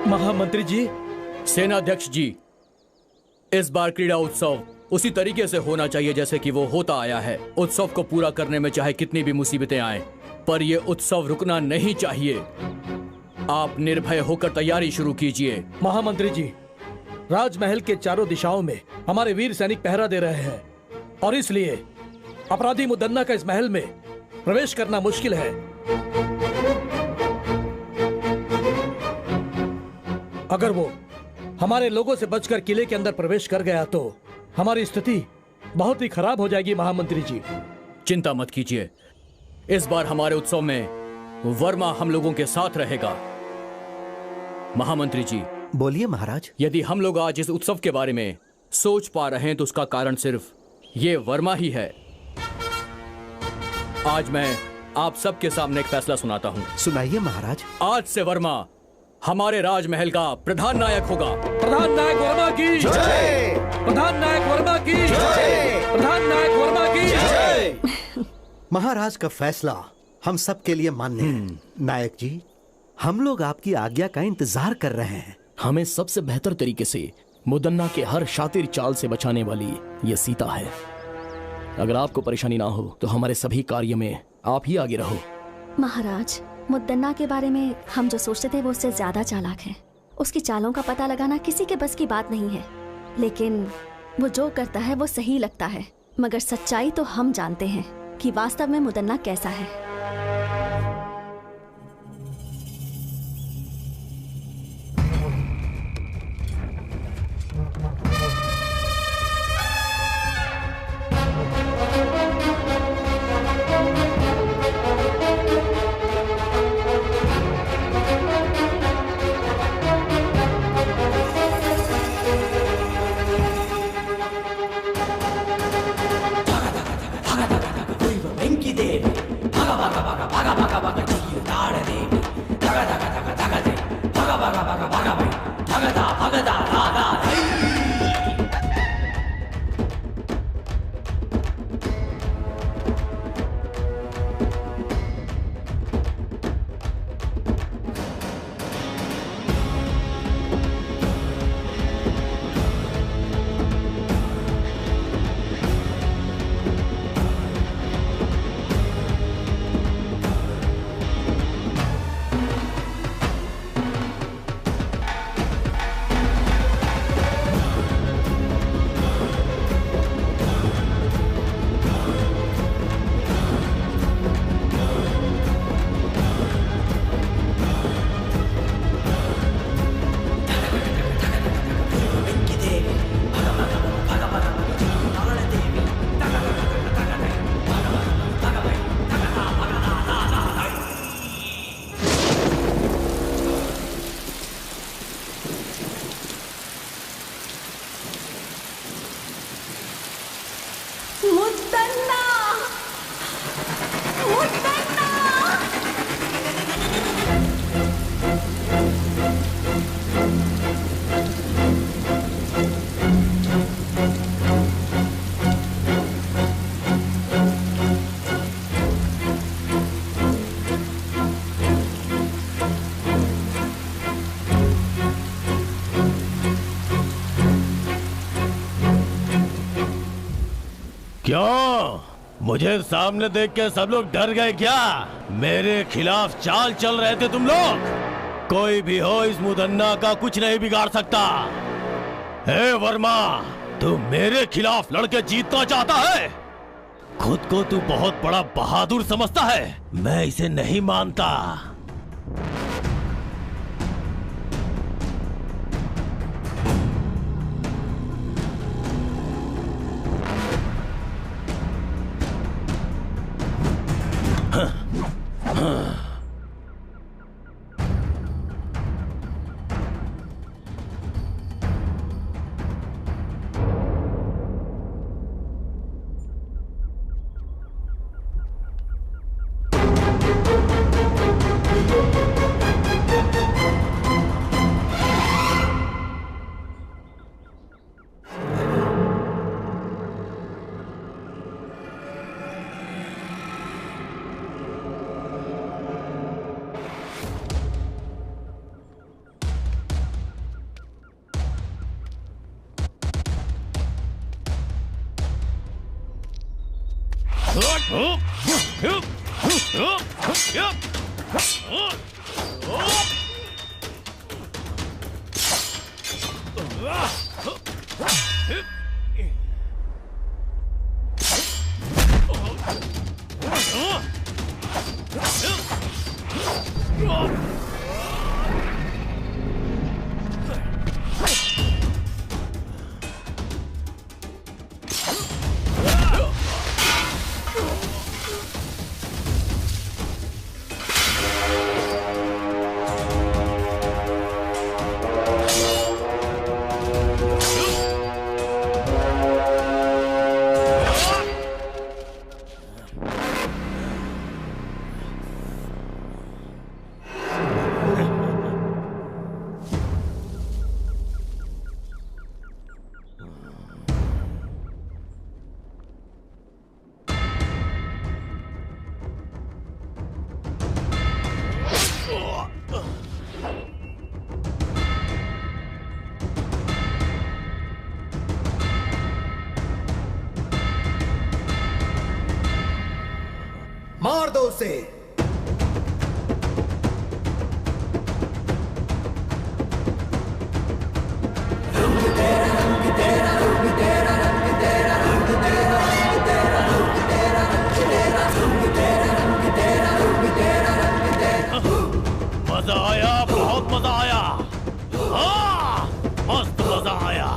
महामंत्री जी, सेनाध्यक्ष जी, इस बार क्रीड़ा उत्सव उसी तरीके से होना चाहिए जैसे कि वो होता आया है। उत्सव को पूरा करने में चाहे कितनी भी मुसीबतें आए, पर यह उत्सव रुकना नहीं चाहिए। आप निर्भय होकर तैयारी शुरू कीजिए। महामंत्री जी, राजमहल के चारों दिशाओं में हमारे वीर सैनिक पहरा दे रहे हैं और इसलिए अपराधी मुदन्ना का इस महल में प्रवेश करना मुश्किल है। अगर वो हमारे लोगों से बचकर किले के अंदर प्रवेश कर गया तो हमारी स्थिति बहुत ही खराब हो जाएगी। महामंत्री जी, चिंता मत कीजिए, इस बार हमारे उत्सव में वर्मा हम लोगों के साथ रहेगा। महामंत्री जी, बोलिए महाराज। यदि हम लोग आज इस उत्सव के बारे में सोच पा रहे हैं तो उसका कारण सिर्फ ये वर्मा ही है। आज मैं आप सबके सामने एक फैसला सुनाता हूँ। सुनाइए महाराज। आज से वर्मा हमारे राजमहल का प्रधान नायक होगा। प्रधान नायक वर्मा की जय। प्रधान नायक वर्मा की जय। प्रधान नायक वर्मा की जय। महाराज का फैसला हम सब के लिए मान्य है। नायक जी, हम लोग आपकी आज्ञा का इंतजार कर रहे हैं। हमें सबसे बेहतर तरीके से मुदन्ना के हर शातिर चाल से बचाने वाली ये सीता है। अगर आपको परेशानी ना हो तो हमारे सभी कार्य में आप ही आगे रहो। महाराज, मुद्दन्ना के बारे में हम जो सोचते थे वो उससे ज्यादा चालाक है। उसकी चालों का पता लगाना किसी के बस की बात नहीं है, लेकिन वो जो करता है वो सही लगता है। मगर सच्चाई तो हम जानते हैं कि वास्तव में मुदन्ना कैसा है। क्यों? मुझे सामने देख के सब लोग डर गए क्या? मेरे खिलाफ चाल चल रहे थे तुम लोग? कोई भी हो इस मुदन्ना का कुछ नहीं बिगाड़ सकता। हे वर्मा, तू मेरे खिलाफ लड़के जीतना चाहता है? खुद को तू बहुत बड़ा बहादुर समझता है। मैं इसे नहीं मानता। मार दो उसे। मजा आया, बहुत मजा आया। हाँ, मस्त मजा आया।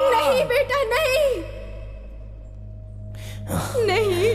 नहीं बेटा, नहीं नहीं।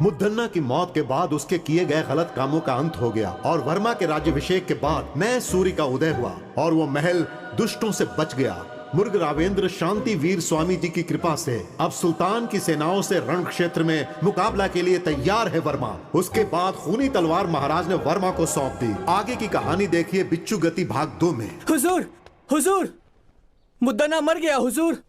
मुद्दन्ना की मौत के बाद उसके किए गए गलत कामों का अंत हो गया और वर्मा के राज्याभिषेक के बाद नए सूर्य का उदय हुआ और वो महल दुष्टों से बच गया। मुर्ग रावेंद्र शांति वीर स्वामी जी की कृपा से अब सुल्तान की सेनाओं से रण क्षेत्र में मुकाबला के लिए तैयार है वर्मा। उसके बाद खूनी तलवार महाराज ने वर्मा को सौंप दी। आगे की कहानी देखिए बिच्छू गति भाग 2 में। हुजूर, हुजूर, मुद्दन्ना मर गया हुजूर।